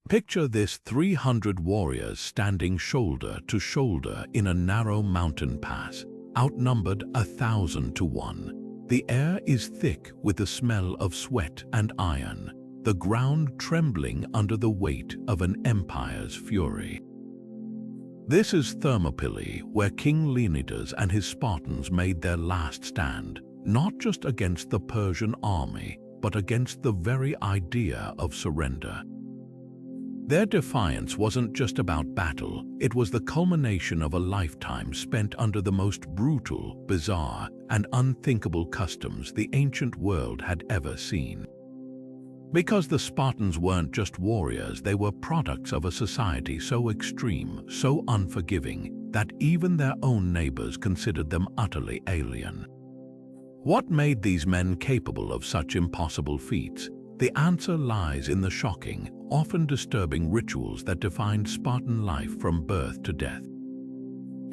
Picture this 300 warriors standing shoulder to shoulder in a narrow mountain pass, outnumbered 1,000 to 1. The air is thick with the smell of sweat and iron, the ground trembling under the weight of an empire's fury. This is Thermopylae, where King Leonidas and his Spartans made their last stand, not just against the Persian army, but against the very idea of surrender. Their defiance wasn't just about battle, it was the culmination of a lifetime spent under the most brutal, bizarre, and unthinkable customs the ancient world had ever seen. Because the Spartans weren't just warriors, they were products of a society so extreme, so unforgiving, that even their own neighbors considered them utterly alien. What made these men capable of such impossible feats? The answer lies in the shocking, often disturbing rituals that defined Spartan life from birth to death.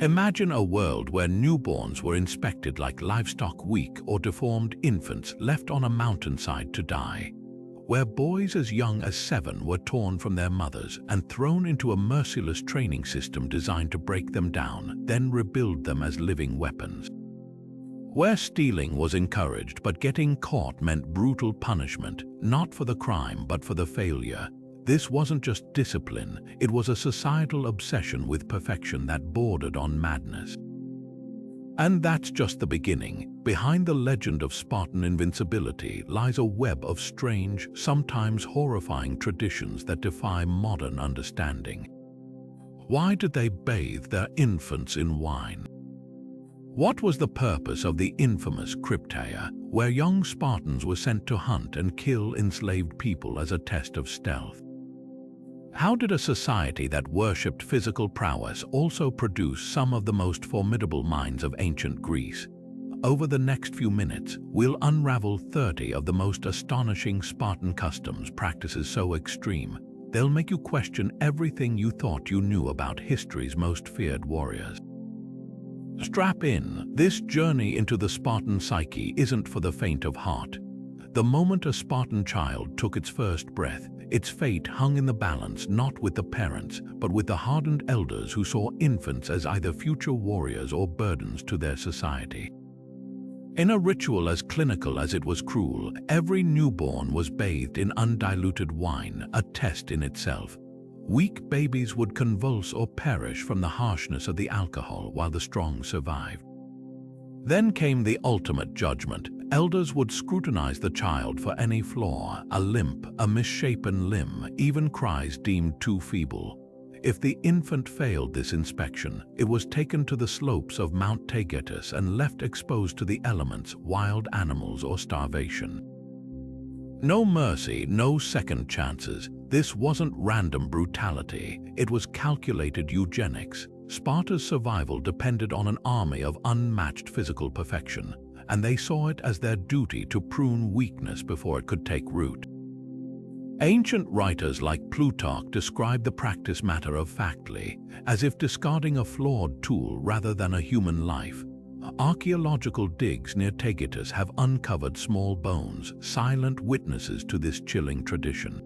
Imagine a world where newborns were inspected like livestock, weak or deformed infants left on a mountainside to die, where boys as young as 7 were torn from their mothers and thrown into a merciless training system designed to break them down, then rebuild them as living weapons. Where stealing was encouraged, but getting caught meant brutal punishment, not for the crime but for the failure. This wasn't just discipline, it was a societal obsession with perfection that bordered on madness. And that's just the beginning. Behind the legend of Spartan invincibility lies a web of strange, sometimes horrifying traditions that defy modern understanding. Why did they bathe their infants in wine? What was the purpose of the infamous Crypteia, where young Spartans were sent to hunt and kill enslaved people as a test of stealth? How did a society that worshipped physical prowess also produce some of the most formidable minds of ancient Greece? Over the next few minutes, we'll unravel 30 of the most astonishing Spartan customs, practices so extreme, they'll make you question everything you thought you knew about history's most feared warriors. Strap in. This journey into the Spartan psyche isn't for the faint of heart. The moment a Spartan child took its first breath, its fate hung in the balance not with the parents, but with the hardened elders who saw infants as either future warriors or burdens to their society. In a ritual as clinical as it was cruel, every newborn was bathed in undiluted wine, a test in itself. Weak babies would convulse or perish from the harshness of the alcohol while the strong survived. Then came the ultimate judgment. Elders would scrutinize the child for any flaw, a limp, a misshapen limb, even cries deemed too feeble. If the infant failed this inspection, it was taken to the slopes of Mount Taygetus and left exposed to the elements, wild animals, or starvation. No mercy, no second chances. This wasn't random brutality, it was calculated eugenics. Sparta's survival depended on an army of unmatched physical perfection, and they saw it as their duty to prune weakness before it could take root. Ancient writers like Plutarch describe the practice matter-of-factly, as if discarding a flawed tool rather than a human life. Archaeological digs near Taygetus have uncovered small bones, silent witnesses to this chilling tradition.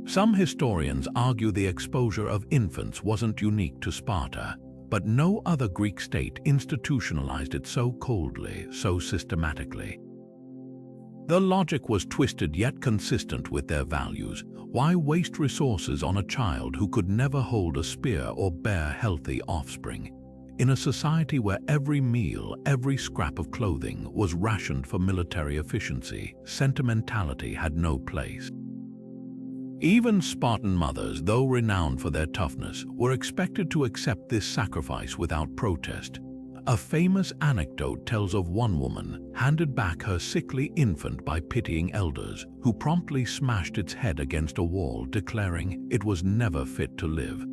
Some historians argue the exposure of infants wasn't unique to Sparta, but no other Greek state institutionalized it so coldly, so systematically. The logic was twisted yet consistent with their values. Why waste resources on a child who could never hold a spear or bear healthy offspring? In a society where every meal, every scrap of clothing was rationed for military efficiency, sentimentality had no place. Even Spartan mothers, though renowned for their toughness, were expected to accept this sacrifice without protest. A famous anecdote tells of one woman handed back her sickly infant by pitying elders, who promptly smashed its head against a wall, declaring it was never fit to live.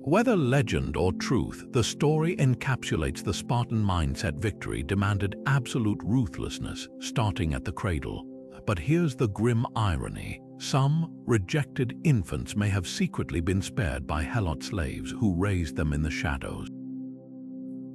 Whether legend or truth, the story encapsulates the Spartan mindset. Victory demanded absolute ruthlessness, starting at the cradle. But here's the grim irony. Some rejected infants may have secretly been spared by helot slaves who raised them in the shadows.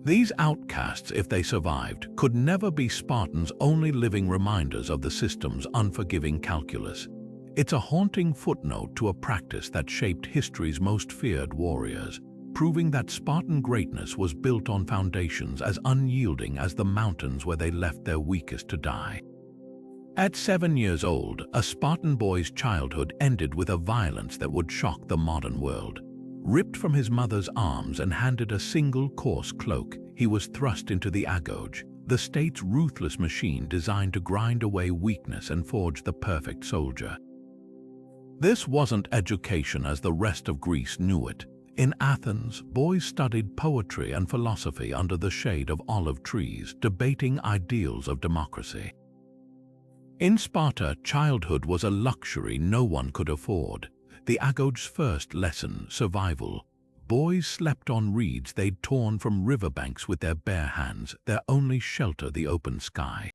These outcasts, if they survived, could never be Spartans' only living reminders of the system's unforgiving calculus. It's a haunting footnote to a practice that shaped history's most feared warriors, proving that Spartan greatness was built on foundations as unyielding as the mountains where they left their weakest to die. At 7 years old, a Spartan boy's childhood ended with a violence that would shock the modern world. Ripped from his mother's arms and handed a single coarse cloak, he was thrust into the Agoge, the state's ruthless machine designed to grind away weakness and forge the perfect soldier. This wasn't education as the rest of Greece knew it. In Athens, boys studied poetry and philosophy under the shade of olive trees, debating ideals of democracy. In Sparta, childhood was a luxury no one could afford. The Agoge's first lesson, survival. Boys slept on reeds they'd torn from riverbanks with their bare hands, their only shelter the open sky.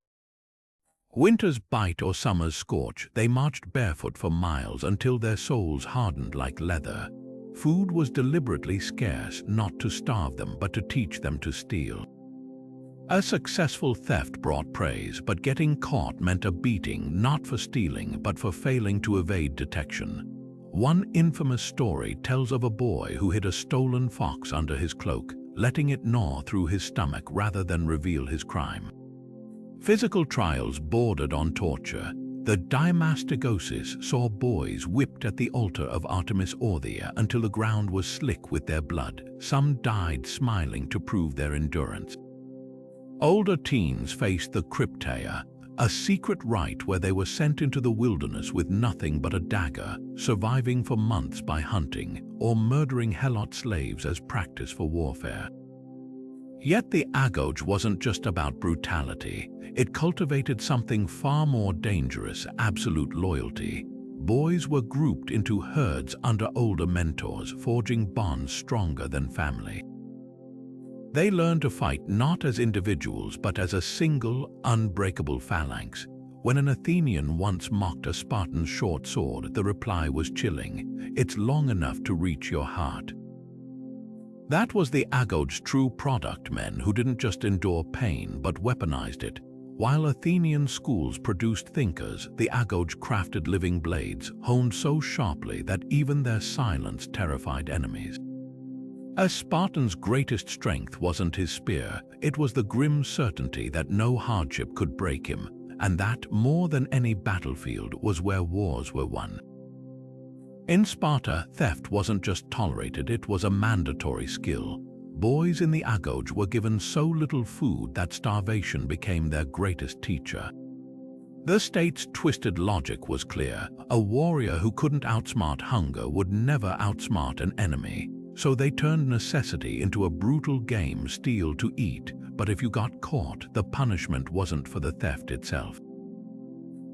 Winter's bite or summer's scorch, they marched barefoot for miles until their soles hardened like leather. Food was deliberately scarce, not to starve them but to teach them to steal. A successful theft brought praise, but getting caught meant a beating, not for stealing but for failing to evade detection. One infamous story tells of a boy who hid a stolen fox under his cloak, letting it gnaw through his stomach rather than reveal his crime. Physical trials bordered on torture. The Dymastagosis saw boys whipped at the altar of Artemis until the ground was slick with their blood. Some died smiling to prove their endurance. Older teens faced the Crypteia, a secret rite where they were sent into the wilderness with nothing but a dagger, surviving for months by hunting or murdering helot slaves as practice for warfare. Yet the Agoge wasn't just about brutality. It cultivated something far more dangerous: absolute loyalty. Boys were grouped into herds under older mentors, forging bonds stronger than family. They learned to fight not as individuals but as a single, unbreakable phalanx. When an Athenian once mocked a Spartan's short sword, the reply was chilling: "It's long enough to reach your heart." That was the Agoge's true product: men who didn't just endure pain but weaponized it. While Athenian schools produced thinkers, the Agoge crafted living blades, honed so sharply that even their silence terrified enemies. A Spartan's greatest strength wasn't his spear, it was the grim certainty that no hardship could break him, and that, more than any battlefield, was where wars were won. In Sparta, theft wasn't just tolerated, it was a mandatory skill. Boys in the Agoge were given so little food that starvation became their greatest teacher. The state's twisted logic was clear: a warrior who couldn't outsmart hunger would never outsmart an enemy. So they turned necessity into a brutal game: steal to eat, but if you got caught, the punishment wasn't for the theft itself.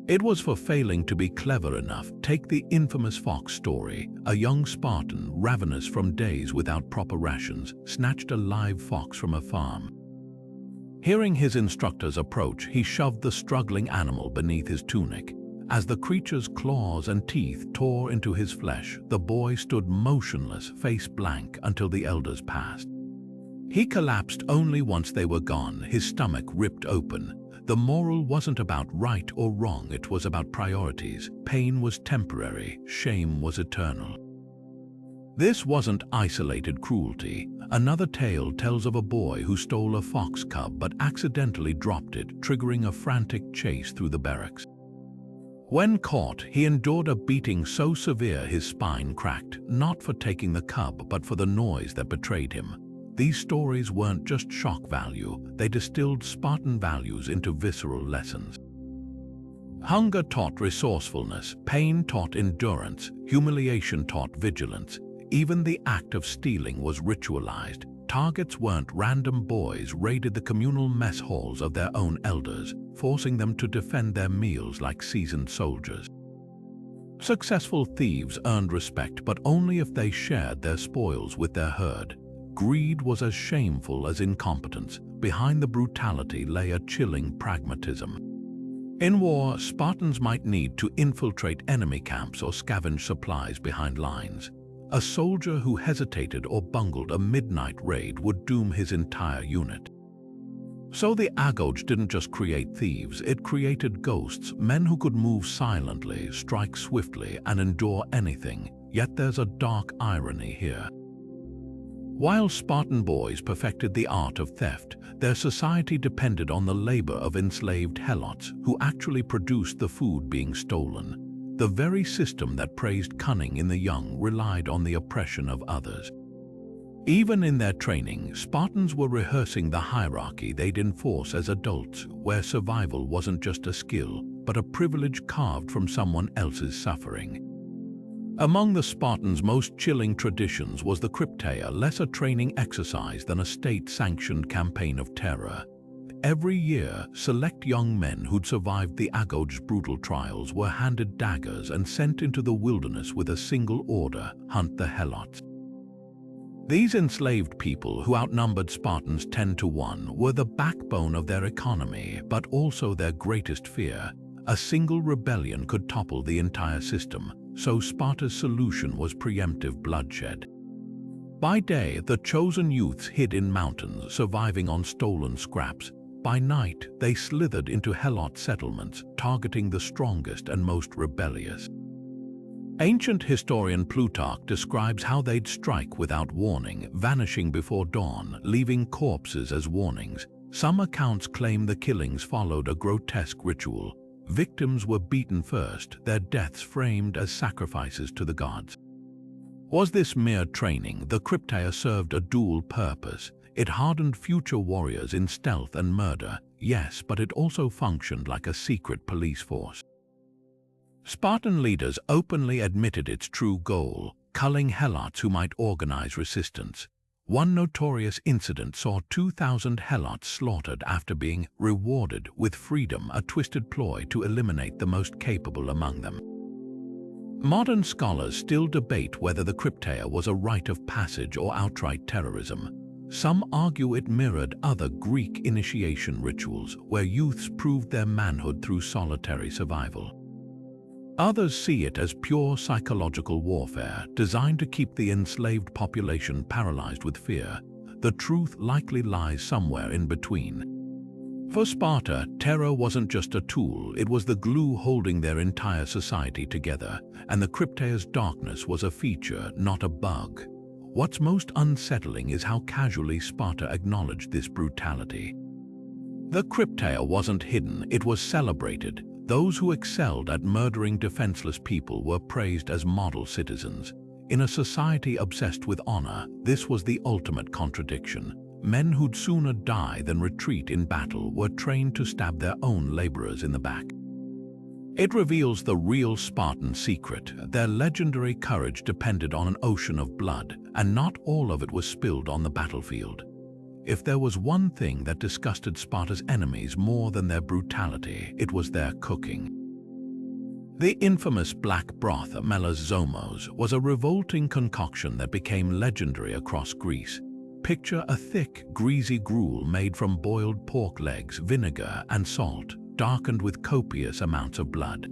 It was for failing to be clever enough. Take the infamous fox story. A young Spartan, ravenous from days without proper rations, snatched a live fox from a farm. Hearing his instructors approach, he shoved the struggling animal beneath his tunic. As the creature's claws and teeth tore into his flesh, the boy stood motionless, face blank, until the elders passed. He collapsed only once they were gone, his stomach ripped open. The moral wasn't about right or wrong, it was about priorities. Pain was temporary, shame was eternal. This wasn't isolated cruelty. Another tale tells of a boy who stole a fox cub but accidentally dropped it, triggering a frantic chase through the barracks. When caught, he endured a beating so severe his spine cracked, not for taking the cub but for the noise that betrayed him. These stories weren't just shock value, they distilled Spartan values into visceral lessons. Hunger taught resourcefulness, pain taught endurance, humiliation taught vigilance. Even the act of stealing was ritualized. Targets weren't random boys raided the communal mess halls of their own elders, forcing them to defend their meals like seasoned soldiers. Successful thieves earned respect, but only if they shared their spoils with their herd. Greed was as shameful as incompetence. Behind the brutality lay a chilling pragmatism. In war, Spartans might need to infiltrate enemy camps or scavenge supplies behind lines. A soldier who hesitated or bungled a midnight raid would doom his entire unit. So the Agoge didn't just create thieves, it created ghosts, men who could move silently, strike swiftly, and endure anything. Yet there's a dark irony here. While Spartan boys perfected the art of theft, their society depended on the labor of enslaved helots who actually produced the food being stolen. The very system that praised cunning in the young relied on the oppression of others. Even in their training, Spartans were rehearsing the hierarchy they'd enforce as adults, where survival wasn't just a skill, but a privilege carved from someone else's suffering. Among the Spartans' most chilling traditions was the Crypteia, less a training exercise than a state-sanctioned campaign of terror. Every year, select young men who'd survived the Agoge's brutal trials were handed daggers and sent into the wilderness with a single order: hunt the helots. These enslaved people, who outnumbered Spartans 10-1, were the backbone of their economy, but also their greatest fear. A single rebellion could topple the entire system, so Sparta's solution was preemptive bloodshed. By day, the chosen youths hid in mountains, surviving on stolen scraps. By night, they slithered into helot settlements, targeting the strongest and most rebellious. Ancient historian Plutarch describes how they'd strike without warning, vanishing before dawn, leaving corpses as warnings. Some accounts claim the killings followed a grotesque ritual. Victims were beaten first, their deaths framed as sacrifices to the gods. Was this mere training? The Crypteia served a dual purpose. It hardened future warriors in stealth and murder, yes, but it also functioned like a secret police force. Spartan leaders openly admitted its true goal: culling helots who might organize resistance. One notorious incident saw 2,000 helots slaughtered after being rewarded with freedom, a twisted ploy to eliminate the most capable among them. Modern scholars still debate whether the Crypteia was a rite of passage or outright terrorism. Some argue it mirrored other Greek initiation rituals, where youths proved their manhood through solitary survival. Others see it as pure psychological warfare, designed to keep the enslaved population paralyzed with fear. The truth likely lies somewhere in between. For Sparta, terror wasn't just a tool, it was the glue holding their entire society together, and the Crypteia's darkness was a feature, not a bug. What's most unsettling is how casually Sparta acknowledged this brutality. The Crypteia wasn't hidden, it was celebrated. Those who excelled at murdering defenseless people were praised as model citizens. In a society obsessed with honor, this was the ultimate contradiction. Men who'd sooner die than retreat in battle were trained to stab their own laborers in the back. It reveals the real Spartan secret. Their legendary courage depended on an ocean of blood, and not all of it was spilled on the battlefield. If there was one thing that disgusted Sparta's enemies more than their brutality, it was their cooking. The infamous black broth, melasomos, was a revolting concoction that became legendary across Greece. Picture a thick, greasy gruel made from boiled pork legs, vinegar, and salt, darkened with copious amounts of blood.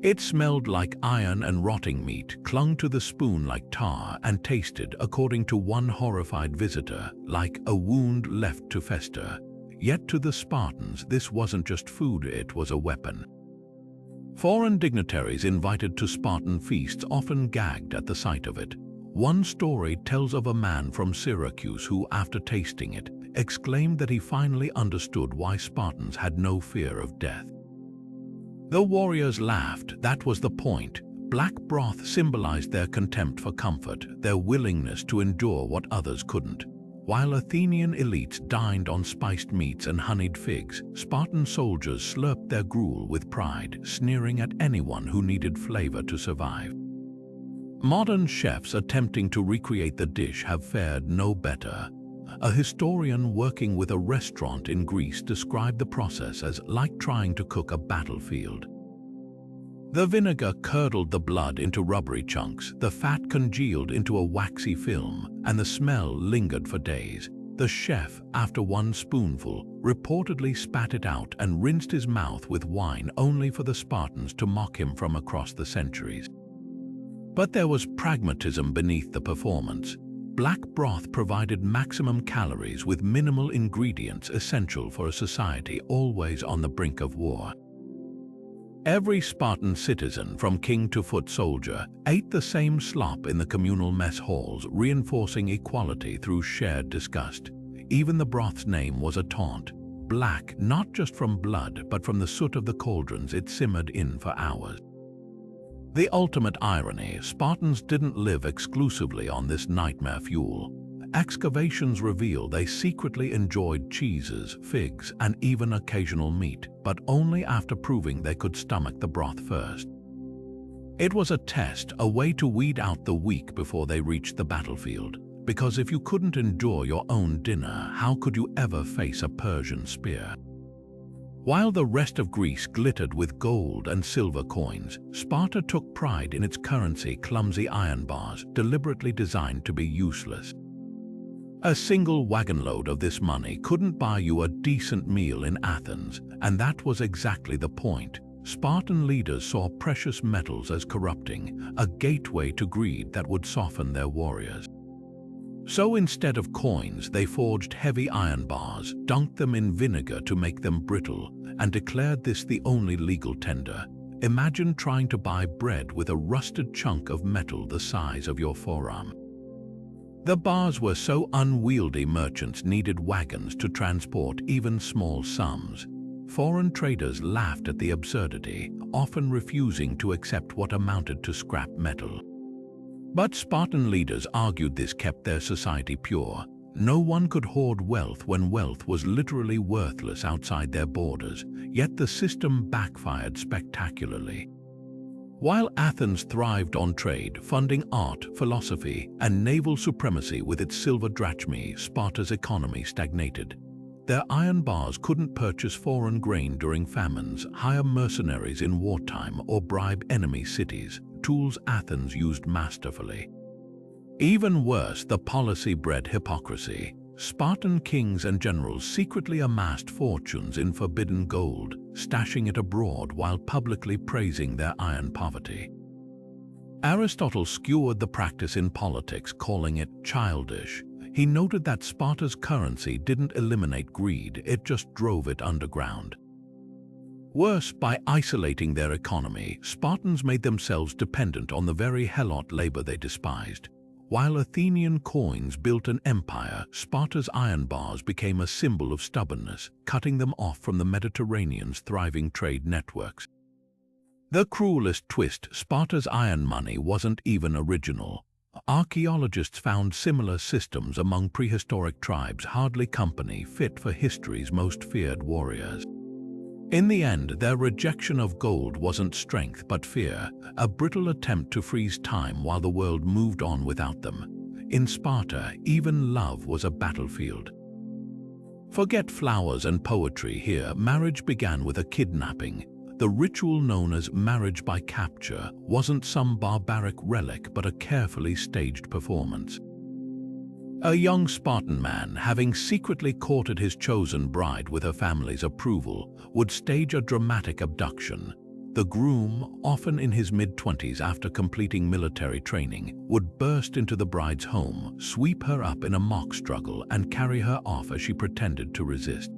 It smelled like iron and rotting meat, clung to the spoon like tar, and tasted, according to one horrified visitor, like a wound left to fester. Yet to the Spartans, this wasn't just food, it was a weapon. Foreign dignitaries invited to Spartan feasts often gagged at the sight of it. One story tells of a man from Syracuse who, after tasting it, exclaimed that he finally understood why Spartans had no fear of death. The warriors laughed, that was the point. Black broth symbolized their contempt for comfort, their willingness to endure what others couldn't. While Athenian elites dined on spiced meats and honeyed figs, Spartan soldiers slurped their gruel with pride, sneering at anyone who needed flavor to survive. Modern chefs attempting to recreate the dish have fared no better. A historian working with a restaurant in Greece described the process as like trying to cook a battlefield. The vinegar curdled the blood into rubbery chunks, the fat congealed into a waxy film, and the smell lingered for days. The chef, after one spoonful, reportedly spat it out and rinsed his mouth with wine, only for the Spartans to mock him from across the centuries. But there was pragmatism beneath the performance. black broth provided maximum calories with minimal ingredients essential for a society always on the brink of war. Every Spartan citizen, from king to foot soldier, ate the same slop in the communal mess halls, reinforcing equality through shared disgust. Even the broth's name was a taunt. Black, not just from blood, but from the soot of the cauldrons it simmered in for hours. The ultimate irony, Spartans didn't live exclusively on this nightmare fuel. Excavations reveal they secretly enjoyed cheeses, figs, and even occasional meat, but only after proving they could stomach the broth first. It was a test, a way to weed out the weak before they reached the battlefield. Because if you couldn't endure your own dinner, how could you ever face a Persian spear? While the rest of Greece glittered with gold and silver coins, Sparta took pride in its currency, clumsy iron bars, deliberately designed to be useless. A single wagon load of this money couldn't buy you a decent meal in Athens, and that was exactly the point. Spartan leaders saw precious metals as corrupting, a gateway to greed that would soften their warriors. So instead of coins, they forged heavy iron bars, dunked them in vinegar to make them brittle, and declared this the only legal tender. Imagine trying to buy bread with a rusted chunk of metal the size of your forearm. The bars were so unwieldy merchants needed wagons to transport even small sums. Foreign traders laughed at the absurdity, often refusing to accept what amounted to scrap metal. But Spartan leaders argued this kept their society pure. No one could hoard wealth when wealth was literally worthless outside their borders, yet the system backfired spectacularly. While Athens thrived on trade, funding art, philosophy, and naval supremacy with its silver drachmae, Sparta's economy stagnated. Their iron bars couldn't purchase foreign grain during famines, hire mercenaries in wartime, or bribe enemy cities, tools Athens used masterfully. Even worse, the policy bred hypocrisy. Spartan kings and generals secretly amassed fortunes in forbidden gold, stashing it abroad while publicly praising their iron poverty. Aristotle skewered the practice in politics, calling it childish. He noted that Sparta's currency didn't eliminate greed, it just drove it underground. Worse, by isolating their economy, Spartans made themselves dependent on the very helot labor they despised. While Athenian coins built an empire, Sparta's iron bars became a symbol of stubbornness, cutting them off from the Mediterranean's thriving trade networks. The cruelest twist, Sparta's iron money wasn't even original. Archaeologists found similar systems among prehistoric tribes, hardly company fit for history's most feared warriors. In the end, their rejection of gold wasn't strength but fear, a brittle attempt to freeze time while the world moved on without them. In Sparta, even love was a battlefield. Forget flowers and poetry here, marriage began with a kidnapping. The ritual known as marriage by capture wasn't some barbaric relic but a carefully staged performance. A young Spartan man, having secretly courted his chosen bride with her family's approval, would stage a dramatic abduction. The groom, often in his mid-20s after completing military training, would burst into the bride's home, sweep her up in a mock struggle, and carry her off as she pretended to resist.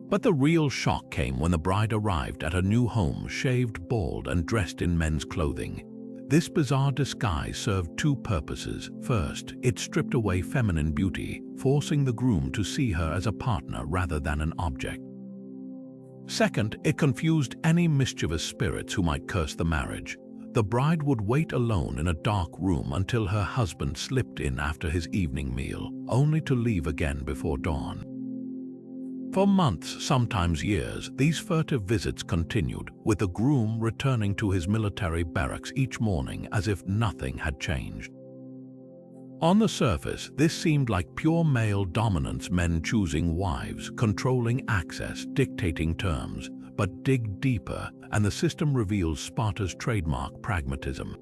But the real shock came when the bride arrived at her new home, shaved, bald, and dressed in men's clothing. This bizarre disguise served two purposes. First, it stripped away feminine beauty, forcing the groom to see her as a partner rather than an object. Second, it confused any mischievous spirits who might curse the marriage. The bride would wait alone in a dark room until her husband slipped in after his evening meal, only to leave again before dawn. For months, sometimes years, these furtive visits continued, with the groom returning to his military barracks each morning as if nothing had changed. On the surface, this seemed like pure male dominance, men choosing wives, controlling access, dictating terms. But dig deeper, and the system reveals Sparta's trademark pragmatism.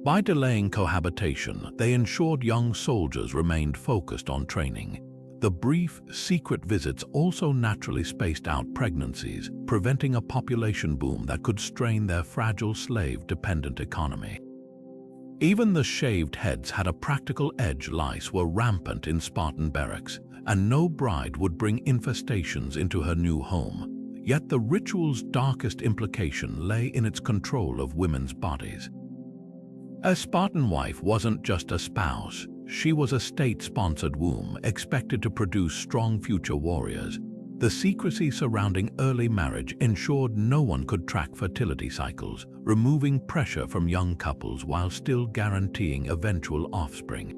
By delaying cohabitation, they ensured young soldiers remained focused on training. The brief, secret visits also naturally spaced out pregnancies, preventing a population boom that could strain their fragile slave-dependent economy. Even the shaved heads had a practical edge. Lice were rampant in Spartan barracks, and no bride would bring infestations into her new home. Yet the ritual's darkest implication lay in its control of women's bodies. A Spartan wife wasn't just a spouse, she was a state-sponsored womb expected to produce strong future warriors. The secrecy surrounding early marriage ensured no one could track fertility cycles, removing pressure from young couples while still guaranteeing eventual offspring.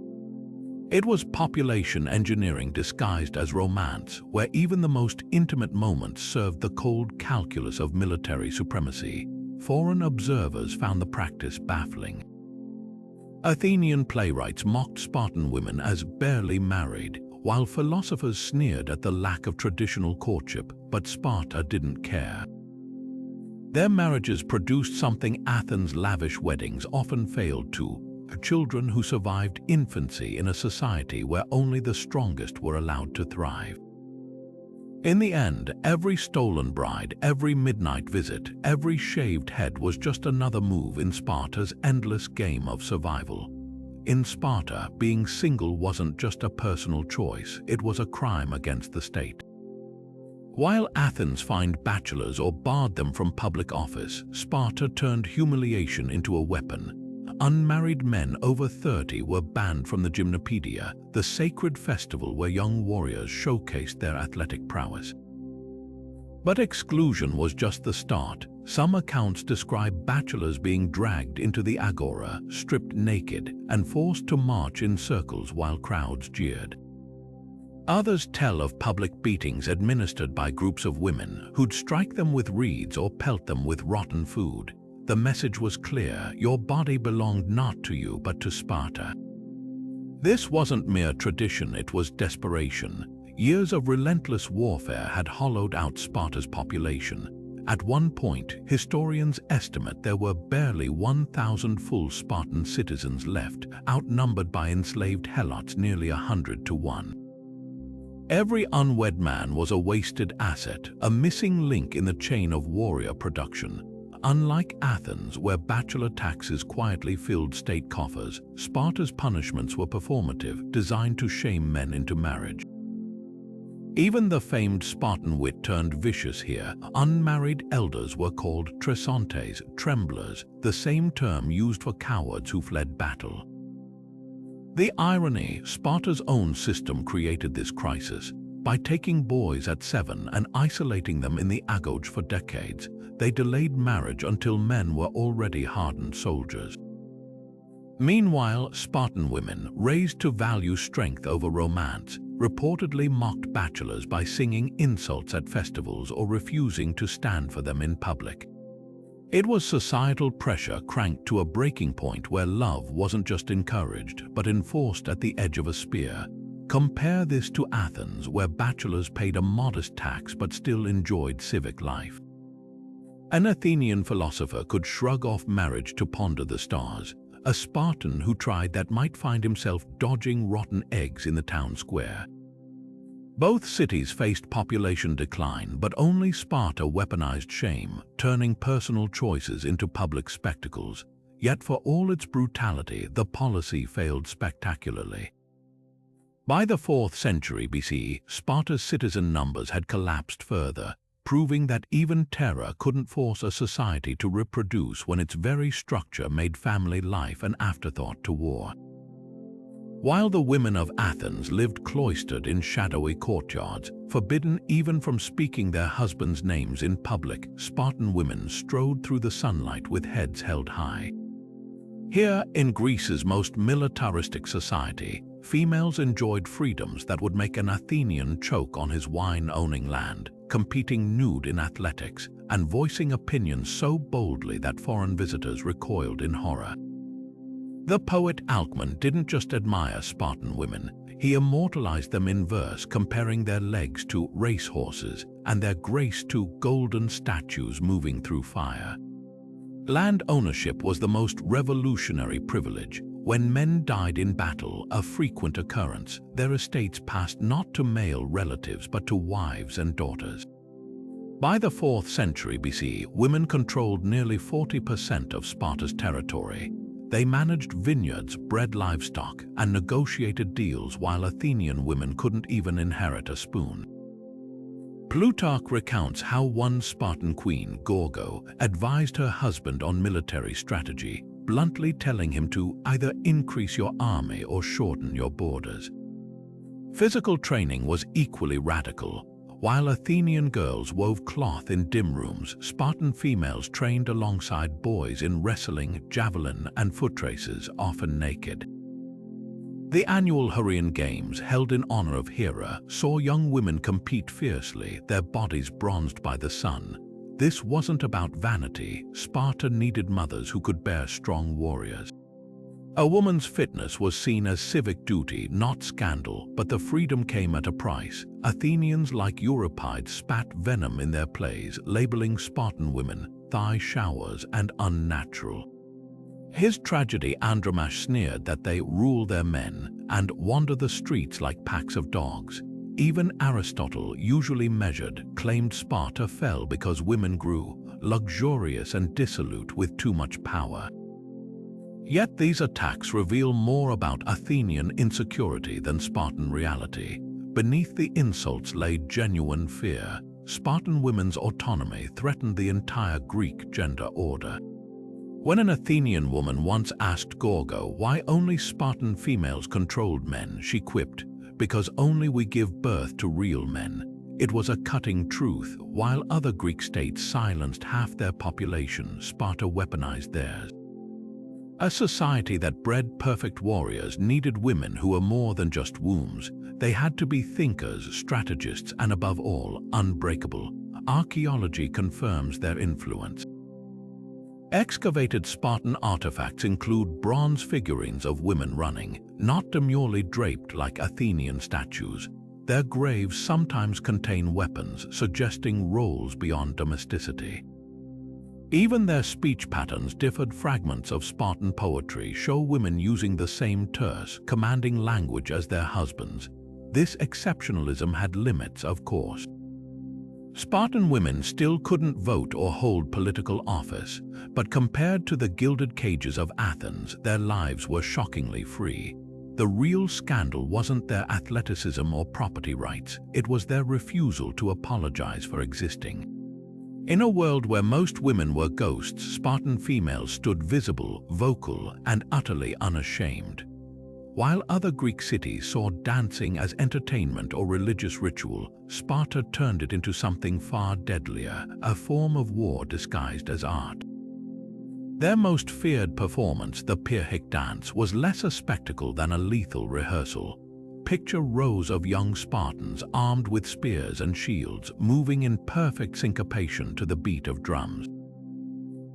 It was population engineering disguised as romance, where even the most intimate moments served the cold calculus of military supremacy. Foreign observers found the practice baffling. Athenian playwrights mocked Spartan women as barely married, while philosophers sneered at the lack of traditional courtship, but Sparta didn't care. Their marriages produced something Athens' lavish weddings often failed to: children who survived infancy in a society where only the strongest were allowed to thrive. In the end, every stolen bride, every midnight visit, every shaved head was just another move in Sparta's endless game of survival. In Sparta, being single wasn't just a personal choice, it was a crime against the state. While Athens fined bachelors or barred them from public office, Sparta turned humiliation into a weapon. Unmarried men over 30 were banned from the Gymnopaedia, the sacred festival where young warriors showcased their athletic prowess. But exclusion was just the start. Some accounts describe bachelors being dragged into the agora, stripped naked, and forced to march in circles while crowds jeered. Others tell of public beatings administered by groups of women who'd strike them with reeds or pelt them with rotten food. The message was clear: your body belonged not to you but to Sparta. This wasn't mere tradition, it was desperation. Years of relentless warfare had hollowed out Sparta's population. At one point, historians estimate there were barely 1,000 full Spartan citizens left, outnumbered by enslaved helots nearly 100 to 1. Every unwed man was a wasted asset, a missing link in the chain of warrior production. Unlike Athens, where bachelor taxes quietly filled state coffers, Sparta's punishments were performative, designed to shame men into marriage. Even the famed Spartan wit turned vicious here. Unmarried elders were called tresontes, tremblers, the same term used for cowards who fled battle. The irony: Sparta's own system created this crisis. By taking boys at 7 and isolating them in the Agoge for decades, they delayed marriage until men were already hardened soldiers. Meanwhile, Spartan women, raised to value strength over romance, reportedly mocked bachelors by singing insults at festivals or refusing to stand for them in public. It was societal pressure cranked to a breaking point where love wasn't just encouraged but enforced at the edge of a spear. Compare this to Athens, where bachelors paid a modest tax but still enjoyed civic life. An Athenian philosopher could shrug off marriage to ponder the stars. A Spartan who tried that might find himself dodging rotten eggs in the town square. Both cities faced population decline, but only Sparta weaponized shame, turning personal choices into public spectacles. Yet for all its brutality, the policy failed spectacularly. By the 4th century BC, Sparta's citizen numbers had collapsed further, proving that even terror couldn't force a society to reproduce when its very structure made family life an afterthought to war. While the women of Athens lived cloistered in shadowy courtyards, forbidden even from speaking their husbands' names in public, Spartan women strode through the sunlight with heads held high. Here, in Greece's most militaristic society, females enjoyed freedoms that would make an Athenian choke on his wine-owning land, competing nude in athletics and voicing opinions so boldly that foreign visitors recoiled in horror. The poet Alcman didn't just admire Spartan women, he immortalized them in verse, comparing their legs to racehorses and their grace to golden statues moving through fire. Land ownership was the most revolutionary privilege. When men died in battle, a frequent occurrence, their estates passed not to male relatives but to wives and daughters. By the 4th century BC, women controlled nearly 40% of Sparta's territory. They managed vineyards, bred livestock, and negotiated deals while Athenian women couldn't even inherit a spoon. Plutarch recounts how one Spartan queen, Gorgo, advised her husband on military strategy, bluntly telling him to either increase your army or shorten your borders. Physical training was equally radical. While Athenian girls wove cloth in dim rooms, Spartan females trained alongside boys in wrestling, javelin, and foot races, often naked. The annual Hurrian Games, held in honor of Hera, saw young women compete fiercely, their bodies bronzed by the sun. This wasn't about vanity. Sparta needed mothers who could bear strong warriors. A woman's fitness was seen as civic duty, not scandal, but the freedom came at a price. Athenians like Euripides spat venom in their plays, labeling Spartan women thigh showers and unnatural. His tragedy Andromache sneered that they rule their men and wander the streets like packs of dogs. Even Aristotle, usually measured, claimed Sparta fell because women grew luxurious and dissolute with too much power. Yet these attacks reveal more about Athenian insecurity than Spartan reality. Beneath the insults lay genuine fear. Spartan women's autonomy threatened the entire Greek gender order. When an Athenian woman once asked Gorgo why only Spartan females controlled men, she quipped, "Because only we give birth to real men." It was a cutting truth. While other Greek states silenced half their population, Sparta weaponized theirs. A society that bred perfect warriors needed women who were more than just wombs. They had to be thinkers, strategists, and above all, unbreakable. Archaeology confirms their influence. Excavated Spartan artifacts include bronze figurines of women running, not demurely draped like Athenian statues. Their graves sometimes contain weapons, suggesting roles beyond domesticity. Even their speech patterns differed. Fragments of Spartan poetry show women using the same terse, commanding language as their husbands. This exceptionalism had limits, of course. Spartan women still couldn't vote or hold political office, but compared to the gilded cages of Athens, their lives were shockingly free. The real scandal wasn't their athleticism or property rights, it was their refusal to apologize for existing. In a world where most women were ghosts, Spartan females stood visible, vocal, and utterly unashamed. While other Greek cities saw dancing as entertainment or religious ritual, Sparta turned it into something far deadlier, a form of war disguised as art. Their most feared performance, the Pyrrhic dance, was less a spectacle than a lethal rehearsal. Picture rows of young Spartans armed with spears and shields, moving in perfect syncopation to the beat of drums.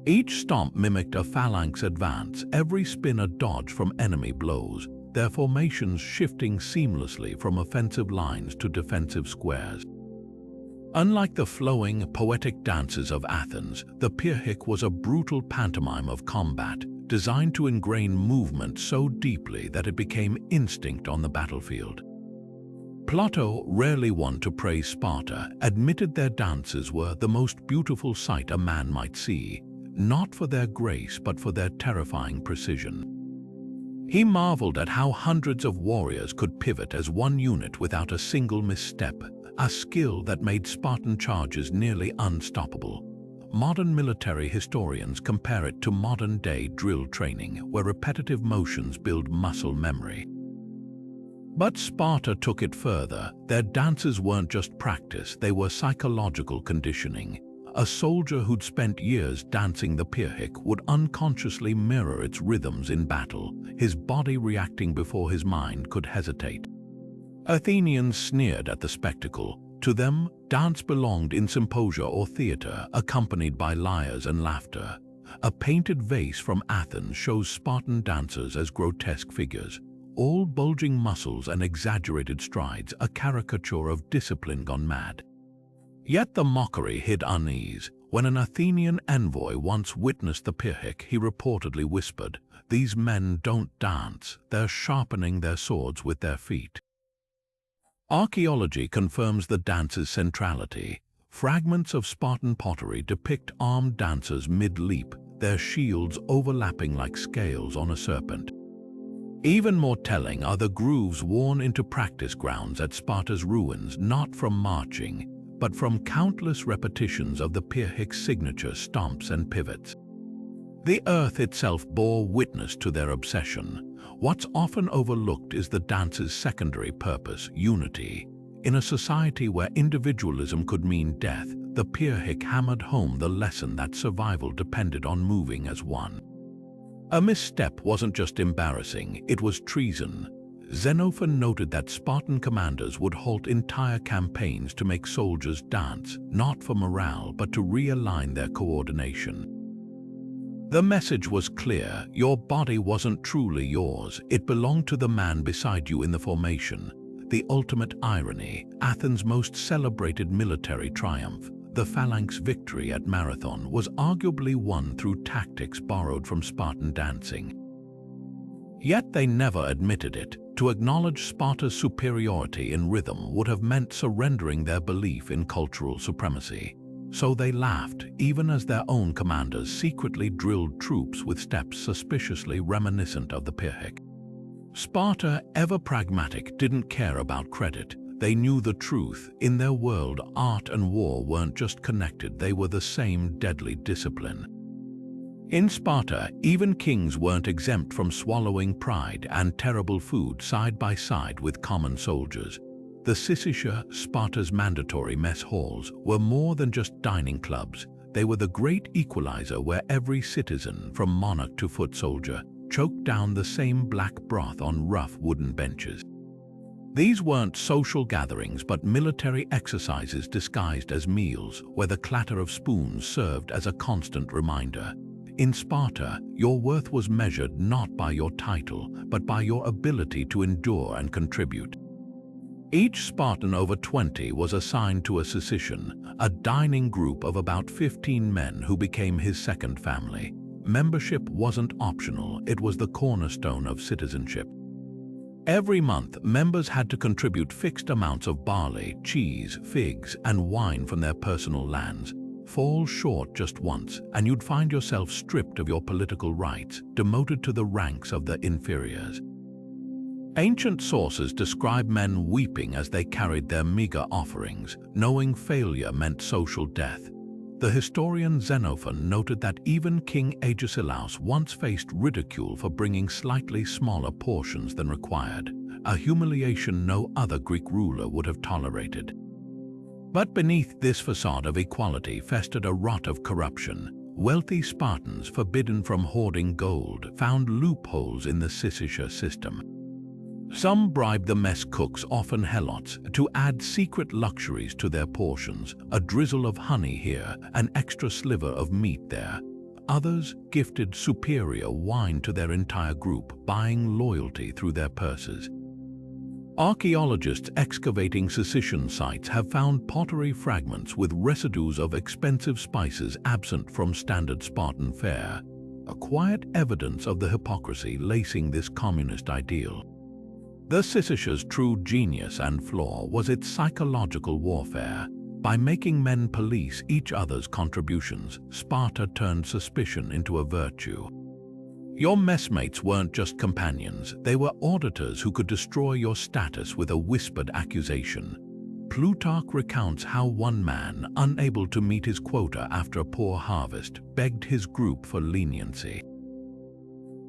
Each stomp mimicked a phalanx advance, every spin a dodge from enemy blows, their formations shifting seamlessly from offensive lines to defensive squares. Unlike the flowing, poetic dances of Athens, the Pyrrhic was a brutal pantomime of combat, designed to ingrain movement so deeply that it became instinct on the battlefield. Plato, rarely one to praise Sparta, admitted their dances were the most beautiful sight a man might see, not for their grace but for their terrifying precision. He marveled at how hundreds of warriors could pivot as one unit without a single misstep, a skill that made Spartan charges nearly unstoppable. Modern military historians compare it to modern-day drill training, where repetitive motions build muscle memory. But Sparta took it further. Their dances weren't just practice, they were psychological conditioning. A soldier who'd spent years dancing the Pyrrhic would unconsciously mirror its rhythms in battle, his body reacting before his mind could hesitate. Athenians sneered at the spectacle. To them, dance belonged in symposia or theater, accompanied by lyres and laughter. A painted vase from Athens shows Spartan dancers as grotesque figures, all bulging muscles and exaggerated strides, a caricature of discipline gone mad. Yet the mockery hid unease. When an Athenian envoy once witnessed the Pyrrhic, he reportedly whispered, "These men don't dance, they're sharpening their swords with their feet." Archaeology confirms the dance's centrality. Fragments of Spartan pottery depict armed dancers mid-leap, their shields overlapping like scales on a serpent. Even more telling are the grooves worn into practice grounds at Sparta's ruins, not from marching, but from countless repetitions of the Pyrrhic signature stomps and pivots. The earth itself bore witness to their obsession. What's often overlooked is the dance's secondary purpose, unity. In a society where individualism could mean death, the Pyrrhic hammered home the lesson that survival depended on moving as one. A misstep wasn't just embarrassing, it was treason. Xenophon noted that Spartan commanders would halt entire campaigns to make soldiers dance, not for morale, but to realign their coordination. The message was clear: your body wasn't truly yours, it belonged to the man beside you in the formation. The ultimate irony, Athens' most celebrated military triumph, the phalanx victory at Marathon, was arguably won through tactics borrowed from Spartan dancing. Yet they never admitted it. To acknowledge Sparta's superiority in rhythm would have meant surrendering their belief in cultural supremacy. So they laughed, even as their own commanders secretly drilled troops with steps suspiciously reminiscent of the Pyrrhic. Sparta, ever pragmatic, didn't care about credit. They knew the truth. In their world, art and war weren't just connected, they were the same deadly discipline. In Sparta, even kings weren't exempt from swallowing pride and terrible food side by side with common soldiers. The Syssitia, Sparta's mandatory mess halls, were more than just dining clubs. They were the great equalizer where every citizen, from monarch to foot soldier, choked down the same black broth on rough wooden benches. These weren't social gatherings but military exercises disguised as meals, where the clatter of spoons served as a constant reminder. In Sparta, your worth was measured not by your title, but by your ability to endure and contribute. Each Spartan over 20 was assigned to a Syssitian, a dining group of about 15 men who became his second family. Membership wasn't optional, it was the cornerstone of citizenship. Every month, members had to contribute fixed amounts of barley, cheese, figs, and wine from their personal lands. Fall short just once, and you'd find yourself stripped of your political rights, demoted to the ranks of the inferiors. Ancient sources describe men weeping as they carried their meager offerings, knowing failure meant social death. The historian Xenophon noted that even King Agesilaus once faced ridicule for bringing slightly smaller portions than required, a humiliation no other Greek ruler would have tolerated. But beneath this facade of equality festered a rot of corruption. Wealthy Spartans, forbidden from hoarding gold, found loopholes in the Syssitia system. Some bribed the mess cooks, often helots, to add secret luxuries to their portions, a drizzle of honey here, an extra sliver of meat there. Others gifted superior wine to their entire group, buying loyalty through their purses. Archaeologists excavating Syssitian sites have found pottery fragments with residues of expensive spices absent from standard Spartan fare, a quiet evidence of the hypocrisy lacing this communist ideal. The Syssitia's true genius and flaw was its psychological warfare. By making men police each other's contributions, Sparta turned suspicion into a virtue. Your messmates weren't just companions, they were auditors who could destroy your status with a whispered accusation. Plutarch recounts how one man, unable to meet his quota after a poor harvest, begged his group for leniency.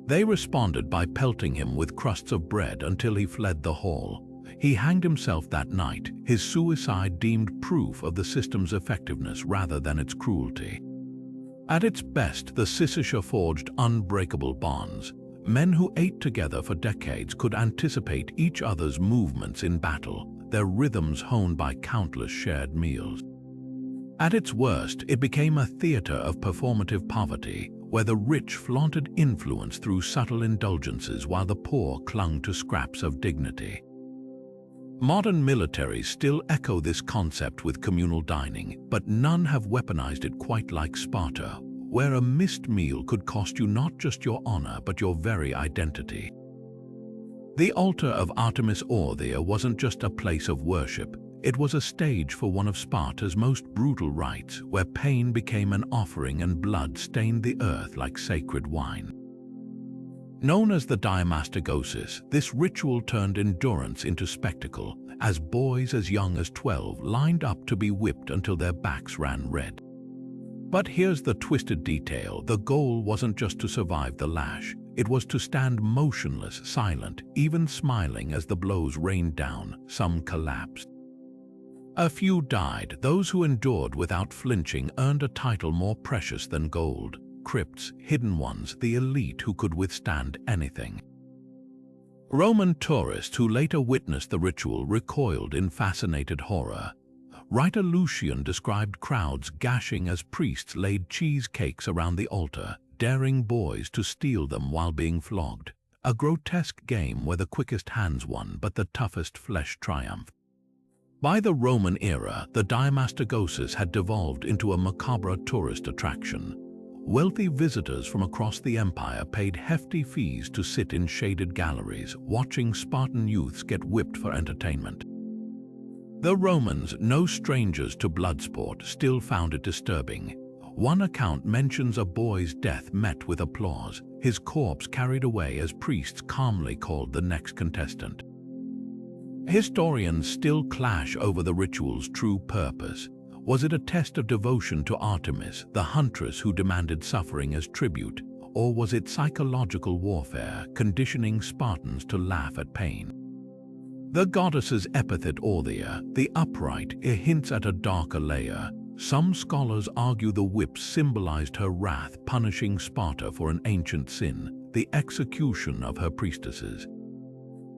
They responded by pelting him with crusts of bread until he fled the hall. He hanged himself that night, his suicide deemed proof of the system's effectiveness rather than its cruelty. At its best, the Syssitia forged unbreakable bonds. Men who ate together for decades could anticipate each other's movements in battle, their rhythms honed by countless shared meals. At its worst, it became a theater of performative poverty, where the rich flaunted influence through subtle indulgences while the poor clung to scraps of dignity. Modern militaries still echo this concept with communal dining, but none have weaponized it quite like Sparta, where a missed meal could cost you not just your honor but your very identity. The altar of Artemis Orthia wasn't just a place of worship, It was a stage for one of Sparta's most brutal rites, where pain became an offering and blood stained the earth like sacred wine. Known as the Diamastagosis, this ritual turned endurance into spectacle, as boys as young as 12 lined up to be whipped until their backs ran red. But here's the twisted detail: the goal wasn't just to survive the lash, it was to stand motionless, silent, even smiling as the blows rained down. Some collapsed. A few died. Those who endured without flinching earned a title more precious than gold: crypts, hidden ones, the elite who could withstand anything. Roman tourists who later witnessed the ritual recoiled in fascinated horror. Writer Lucian described crowds gashing as priests laid cheesecakes around the altar, daring boys to steal them while being flogged. A grotesque game where the quickest hands won, but the toughest flesh triumphed. By the Roman era, the Diamastagosis had devolved into a macabre tourist attraction. Wealthy visitors from across the empire paid hefty fees to sit in shaded galleries, watching Spartan youths get whipped for entertainment. The Romans, no strangers to bloodsport, still found it disturbing. One account mentions a boy's death met with applause, his corpse carried away as priests calmly called the next contestant. Historians still clash over the ritual's true purpose. Was it a test of devotion to Artemis, the huntress who demanded suffering as tribute, or was it psychological warfare, conditioning Spartans to laugh at pain? The goddess's epithet Orthia, the upright, hints at a darker layer. Some scholars argue the whips symbolized her wrath, punishing Sparta for an ancient sin, the execution of her priestesses.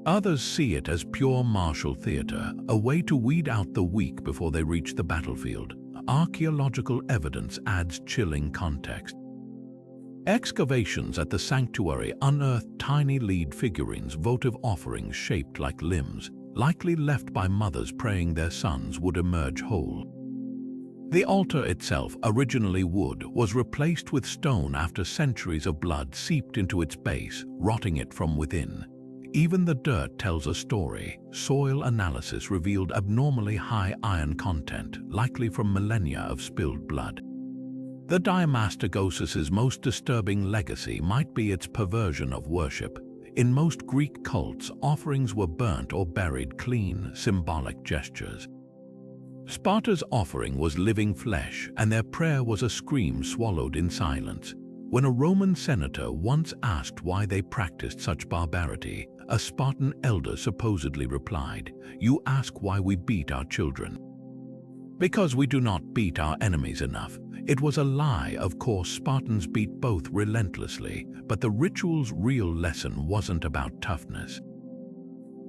Others see it as pure martial theater, a way to weed out the weak before they reach the battlefield. Archaeological evidence adds chilling context. Excavations at the sanctuary unearthed tiny lead figurines, votive offerings shaped like limbs, likely left by mothers praying their sons would emerge whole. The altar itself, originally wood, was replaced with stone after centuries of blood seeped into its base, rotting it from within. Even the dirt tells a story. Soil analysis revealed abnormally high iron content, likely from millennia of spilled blood. The Diamastagosis's most disturbing legacy might be its perversion of worship. In most Greek cults, offerings were burnt or buried, clean, symbolic gestures. Sparta's offering was living flesh, and their prayer was a scream swallowed in silence. When a Roman senator once asked why they practiced such barbarity, a Spartan elder supposedly replied, "You ask why we beat our children. Because we do not beat our enemies enough." It was a lie. Of course, Spartans beat both relentlessly, but the ritual's real lesson wasn't about toughness.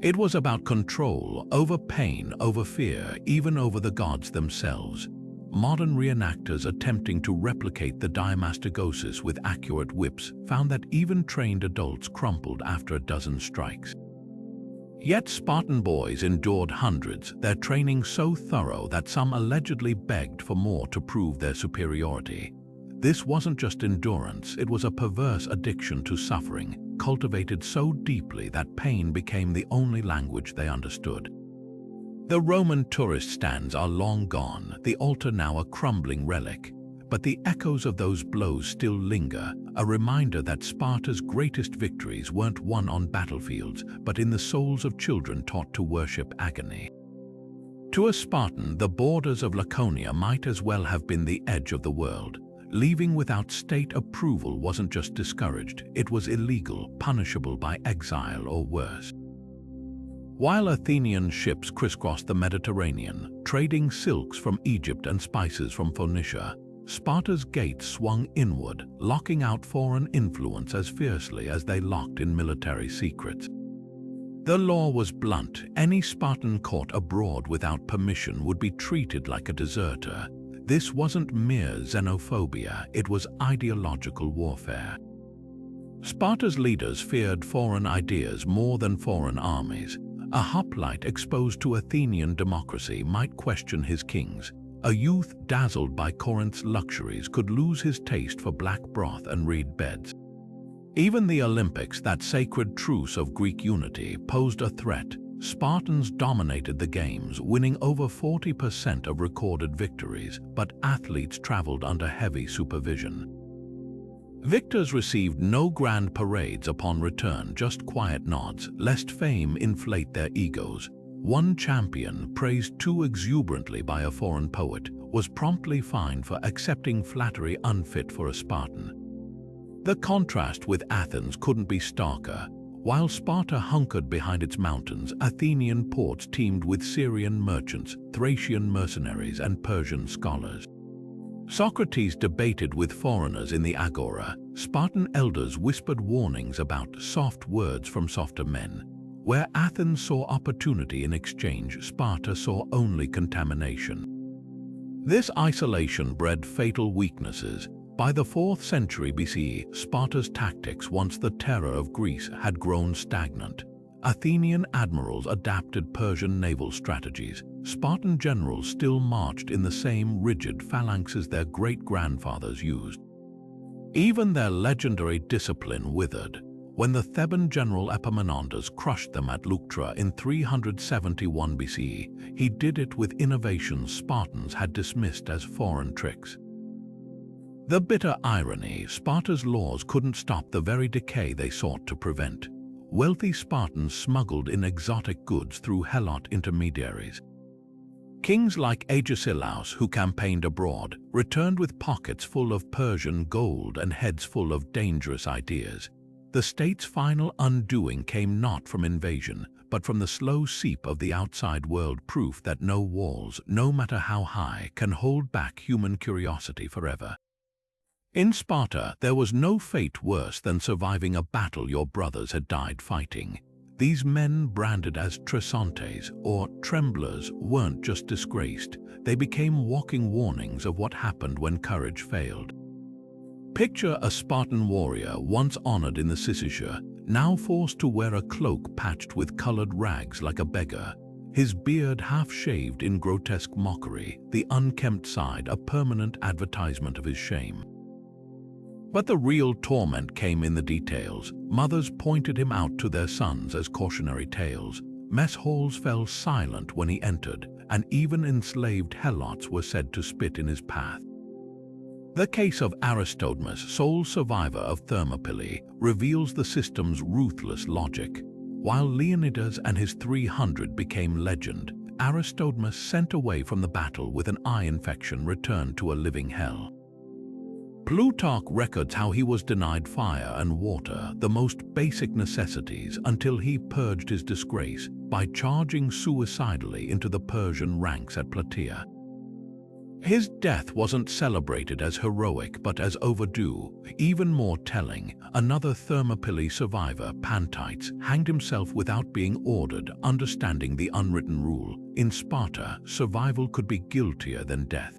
It was about control, over pain, over fear, even over the gods themselves. Modern reenactors attempting to replicate the Diamastagosis with accurate whips found that even trained adults crumpled after a dozen strikes. Yet Spartan boys endured hundreds, their training so thorough that some allegedly begged for more to prove their superiority. This wasn't just endurance, it was a perverse addiction to suffering, cultivated so deeply that pain became the only language they understood. The Roman tourist stands are long gone, the altar now a crumbling relic. But the echoes of those blows still linger, a reminder that Sparta's greatest victories weren't won on battlefields, but in the souls of children taught to worship agony. To a Spartan, the borders of Laconia might as well have been the edge of the world. Leaving without state approval wasn't just discouraged, it was illegal, punishable by exile or worse. While Athenian ships crisscrossed the Mediterranean, trading silks from Egypt and spices from Phoenicia, Sparta's gates swung inward, locking out foreign influence as fiercely as they locked in military secrets. The law was blunt. Any Spartan caught abroad without permission would be treated like a deserter. This wasn't mere xenophobia, it was ideological warfare. Sparta's leaders feared foreign ideas more than foreign armies. A hoplite exposed to Athenian democracy might question his kings. A youth dazzled by Corinth's luxuries could lose his taste for black broth and reed beds. Even the Olympics, that sacred truce of Greek unity, posed a threat. Spartans dominated the games, winning over 40% of recorded victories, but athletes traveled under heavy supervision. Victors received no grand parades upon return, just quiet nods, lest fame inflate their egos. One champion, praised too exuberantly by a foreign poet, was promptly fined for accepting flattery unfit for a Spartan. The contrast with Athens couldn't be starker. While Sparta hunkered behind its mountains, Athenian ports teemed with Syrian merchants, Thracian mercenaries, and Persian scholars. Socrates debated with foreigners in the Agora. Spartan elders whispered warnings about soft words from softer men. Where Athens saw opportunity in exchange, Sparta saw only contamination. This isolation bred fatal weaknesses. By the 4th century BCE, Sparta's tactics, once the terror of Greece, had grown stagnant. Athenian admirals adapted Persian naval strategies. Spartan generals still marched in the same rigid phalanxes their great-grandfathers used. Even their legendary discipline withered. When the Theban general Epaminondas crushed them at Leuctra in 371 BCE, he did it with innovations Spartans had dismissed as foreign tricks. The bitter irony: Sparta's laws couldn't stop the very decay they sought to prevent. Wealthy Spartans smuggled in exotic goods through helot intermediaries. Kings like Agesilaus, who campaigned abroad, returned with pockets full of Persian gold and heads full of dangerous ideas. The state's final undoing came not from invasion, but from the slow seep of the outside world, proof that no walls, no matter how high, can hold back human curiosity forever. In Sparta, there was no fate worse than surviving a battle your brothers had died fighting. These men, branded as tresontes or tremblers, weren't just disgraced, they became walking warnings of what happened when courage failed. Picture a Spartan warrior once honored in the Syssitia, now forced to wear a cloak patched with colored rags like a beggar, his beard half-shaved in grotesque mockery, the unkempt side a permanent advertisement of his shame. But the real torment came in the details. Mothers pointed him out to their sons as cautionary tales. Mess halls fell silent when he entered, and even enslaved helots were said to spit in his path. The case of Aristodemus, sole survivor of Thermopylae, reveals the system's ruthless logic. While Leonidas and his 300 became legend, Aristodemus, sent away from the battle with an eye infection, returned to a living hell. Plutarch records how he was denied fire and water, the most basic necessities, until he purged his disgrace by charging suicidally into the Persian ranks at Plataea. His death wasn't celebrated as heroic but as overdue. Even more telling, another Thermopylae survivor, Pantites, hanged himself without being ordered, understanding the unwritten rule. In Sparta, survival could be guiltier than death.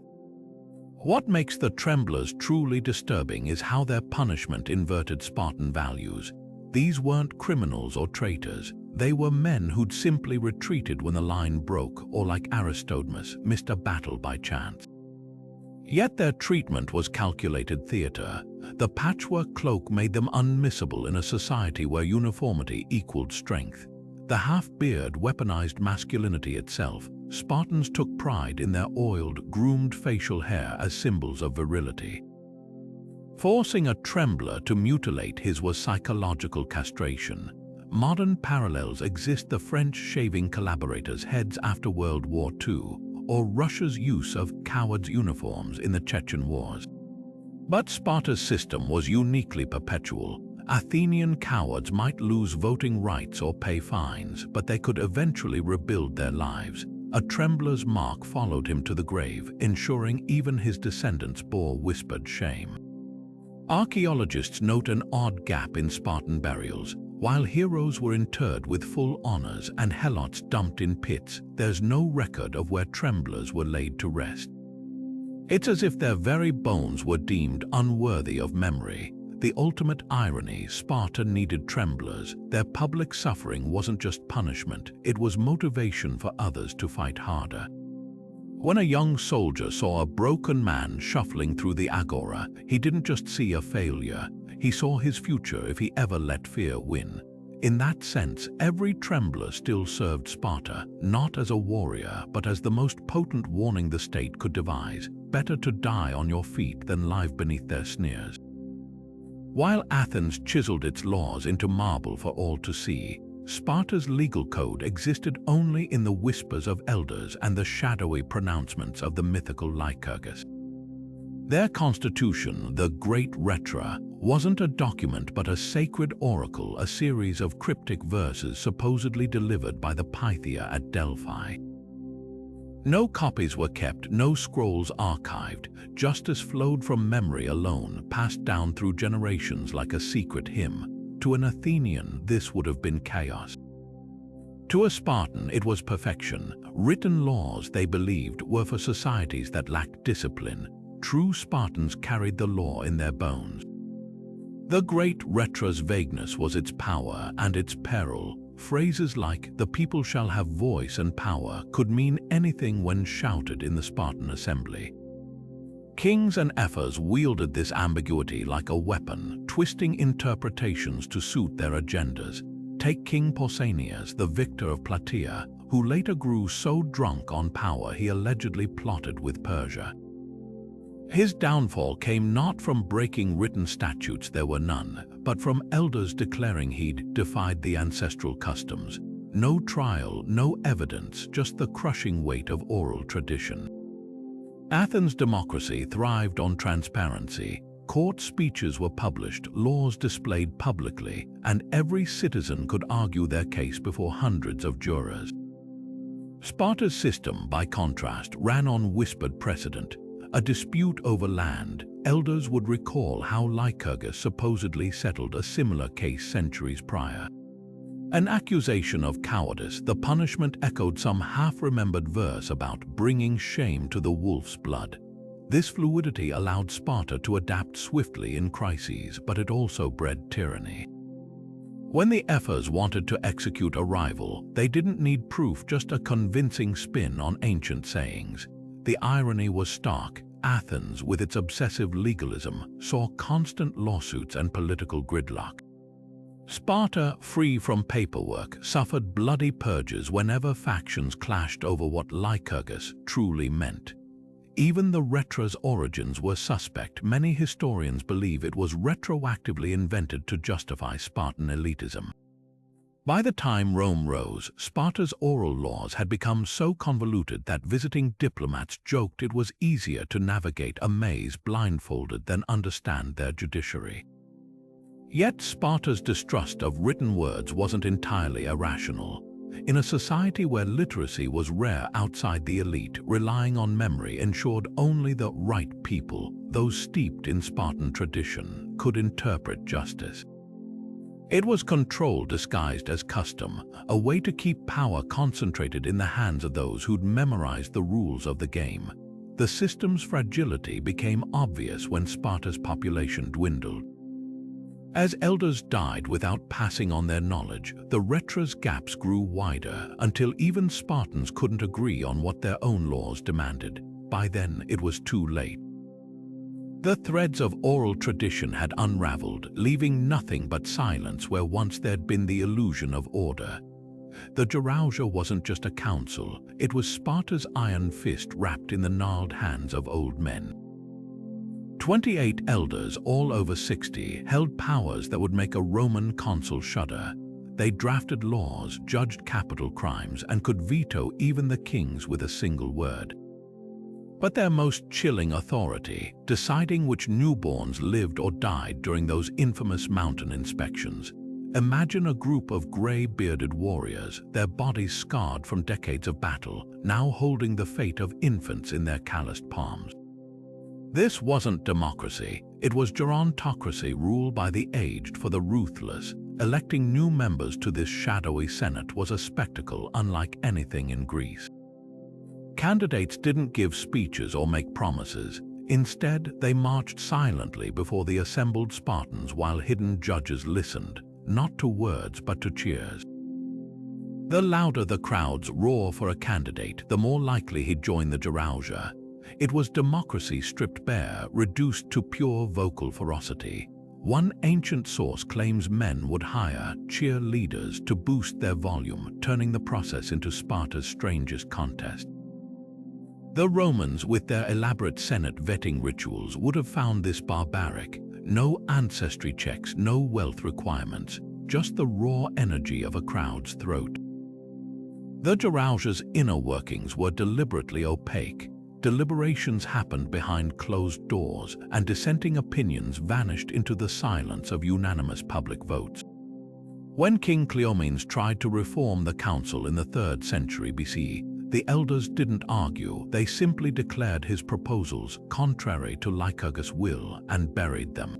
What makes the tremblers truly disturbing is how their punishment inverted Spartan values. These weren't criminals or traitors. They were men who'd simply retreated when the line broke, or, like Aristodemus, missed a battle by chance. Yet their treatment was calculated theater. The patchwork cloak made them unmissable in a society where uniformity equaled strength. The half-beard weaponized masculinity itself. Spartans took pride in their oiled, groomed facial hair as symbols of virility. Forcing a trembler to mutilate his was psychological castration. Modern parallels exist: the French shaving collaborators' heads after World War II, or Russia's use of cowards' uniforms in the Chechen Wars. But Sparta's system was uniquely perpetual. Athenian cowards might lose voting rights or pay fines, but they could eventually rebuild their lives. A trembler's mark followed him to the grave, ensuring even his descendants bore whispered shame. Archaeologists note an odd gap in Spartan burials. While heroes were interred with full honors and helots dumped in pits, there's no record of where tremblers were laid to rest. It's as if their very bones were deemed unworthy of memory. The ultimate irony: Sparta needed tremblers. Their public suffering wasn't just punishment, it was motivation for others to fight harder. When a young soldier saw a broken man shuffling through the Agora, he didn't just see a failure, he saw his future if he ever let fear win. In that sense, every trembler still served Sparta, not as a warrior, but as the most potent warning the state could devise: better to die on your feet than live beneath their sneers. While Athens chiseled its laws into marble for all to see, Sparta's legal code existed only in the whispers of elders and the shadowy pronouncements of the mythical Lycurgus. Their constitution, the Great Rhetra, wasn't a document but a sacred oracle, a series of cryptic verses supposedly delivered by the Pythia at Delphi. No copies were kept, no scrolls archived. Justice flowed from memory alone, passed down through generations like a secret hymn. To an Athenian, this would have been chaos. To a Spartan, it was perfection. Written laws, they believed, were for societies that lacked discipline. True Spartans carried the law in their bones. The Great Rhetra's vagueness was its power and its peril. Phrases like, "the people shall have voice and power," could mean anything when shouted in the Spartan assembly. Kings and ephors wielded this ambiguity like a weapon, twisting interpretations to suit their agendas. Take King Pausanias, the victor of Plataea, who later grew so drunk on power he allegedly plotted with Persia. His downfall came not from breaking written statutes, there were none, but from elders declaring he'd defied the ancestral customs. No trial, no evidence, just the crushing weight of oral tradition. Athens' democracy thrived on transparency. Court speeches were published, laws displayed publicly, and every citizen could argue their case before hundreds of jurors. Sparta's system, by contrast, ran on whispered precedent. A dispute over land, elders would recall how Lycurgus supposedly settled a similar case centuries prior. An accusation of cowardice, the punishment echoed some half-remembered verse about bringing shame to the wolf's blood. This fluidity allowed Sparta to adapt swiftly in crises, but it also bred tyranny. When the ephors wanted to execute a rival, they didn't need proof, just a convincing spin on ancient sayings. The irony was stark. Athens, with its obsessive legalism, saw constant lawsuits and political gridlock. Sparta, free from paperwork, suffered bloody purges whenever factions clashed over what Lycurgus truly meant. Even the Rhetra's origins were suspect. Many historians believe it was retroactively invented to justify Spartan elitism. By the time Rome rose, Sparta's oral laws had become so convoluted that visiting diplomats joked it was easier to navigate a maze blindfolded than understand their judiciary. Yet Sparta's distrust of written words wasn't entirely irrational. In a society where literacy was rare outside the elite, relying on memory ensured only the right people, those steeped in Spartan tradition, could interpret justice. It was control disguised as custom, a way to keep power concentrated in the hands of those who'd memorized the rules of the game. The system's fragility became obvious when Sparta's population dwindled. As elders died without passing on their knowledge, the Rhetra's gaps grew wider until even Spartans couldn't agree on what their own laws demanded. By then, it was too late. The threads of oral tradition had unraveled, leaving nothing but silence where once there'd been the illusion of order. The Gerousia wasn't just a council, it was Sparta's iron fist wrapped in the gnarled hands of old men. 28 elders, all over 60, held powers that would make a Roman consul shudder. They drafted laws, judged capital crimes, and could veto even the kings with a single word. But their most chilling authority, deciding which newborns lived or died during those infamous mountain inspections. Imagine a group of gray-bearded warriors, their bodies scarred from decades of battle, now holding the fate of infants in their calloused palms. This wasn't democracy, it was gerontocracy, rule by the aged for the ruthless. Electing new members to this shadowy senate was a spectacle unlike anything in Greece. Candidates didn't give speeches or make promises. Instead, they marched silently before the assembled Spartans while hidden judges listened, not to words but to cheers. The louder the crowd's roar for a candidate, the more likely he'd join the Gerousia. It was democracy stripped bare, reduced to pure vocal ferocity. One ancient source claims men would hire cheerleaders to boost their volume, turning the process into Sparta's strangest contest. The Romans, with their elaborate Senate vetting rituals, would have found this barbaric. No ancestry checks, no wealth requirements, just the raw energy of a crowd's throat. The Jarauja's inner workings were deliberately opaque. Deliberations happened behind closed doors, and dissenting opinions vanished into the silence of unanimous public votes. When King Cleomenes tried to reform the council in the 3rd century BCE, the elders didn't argue, they simply declared his proposals contrary to Lycurgus' will and buried them.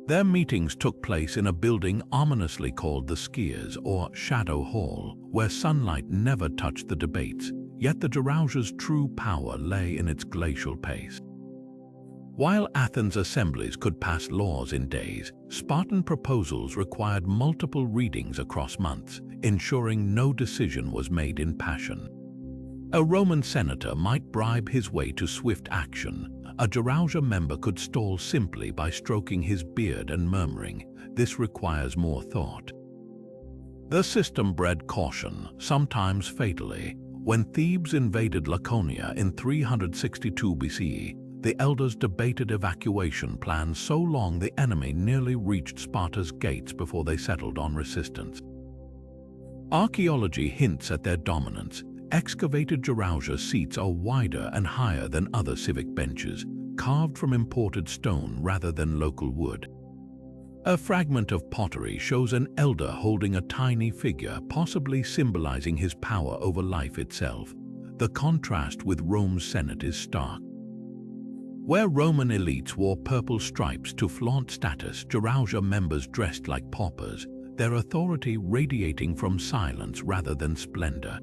Their meetings took place in a building ominously called the Skiers, or Shadow Hall, where sunlight never touched the debates, yet the Jarauja's true power lay in its glacial pace. While Athens' assemblies could pass laws in days, Spartan proposals required multiple readings across months, ensuring no decision was made in passion. A Roman senator might bribe his way to swift action. A Jarauja member could stall simply by stroking his beard and murmuring, "This requires more thought." The system bred caution, sometimes fatally. When Thebes invaded Laconia in 362 BCE, the elders debated evacuation plans so long the enemy nearly reached Sparta's gates before they settled on resistance. Archaeology hints at their dominance. Excavated Jarauja seats are wider and higher than other civic benches, carved from imported stone rather than local wood. A fragment of pottery shows an elder holding a tiny figure, possibly symbolizing his power over life itself. The contrast with Rome's Senate is stark. Where Roman elites wore purple stripes to flaunt status, Jarauja members dressed like paupers, their authority radiating from silence rather than splendor.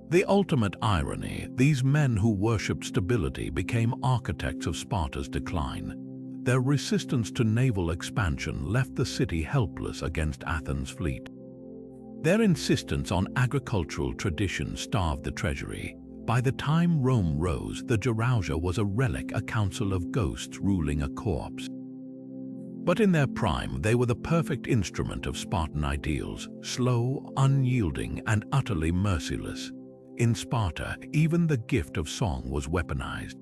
The ultimate irony, these men who worshipped stability became architects of Sparta's decline. Their resistance to naval expansion left the city helpless against Athens' fleet. Their insistence on agricultural tradition starved the treasury. By the time Rome rose, the Jarauja was a relic, a council of ghosts ruling a corpse. But in their prime, they were the perfect instrument of Spartan ideals, slow, unyielding, and utterly merciless. In Sparta, even the gift of song was weaponized.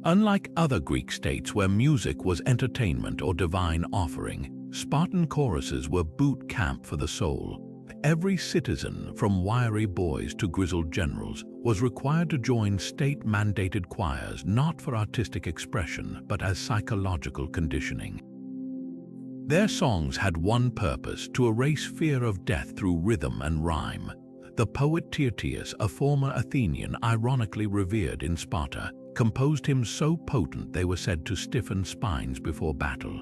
Unlike other Greek states where music was entertainment or divine offering, Spartan choruses were boot camp for the soul. Every citizen, from wiry boys to grizzled generals, was required to join state-mandated choirs not for artistic expression but as psychological conditioning. Their songs had one purpose: to erase fear of death through rhythm and rhyme. The poet Tyrtaeus, a former Athenian ironically revered in Sparta, composed hymns so potent they were said to stiffen spines before battle.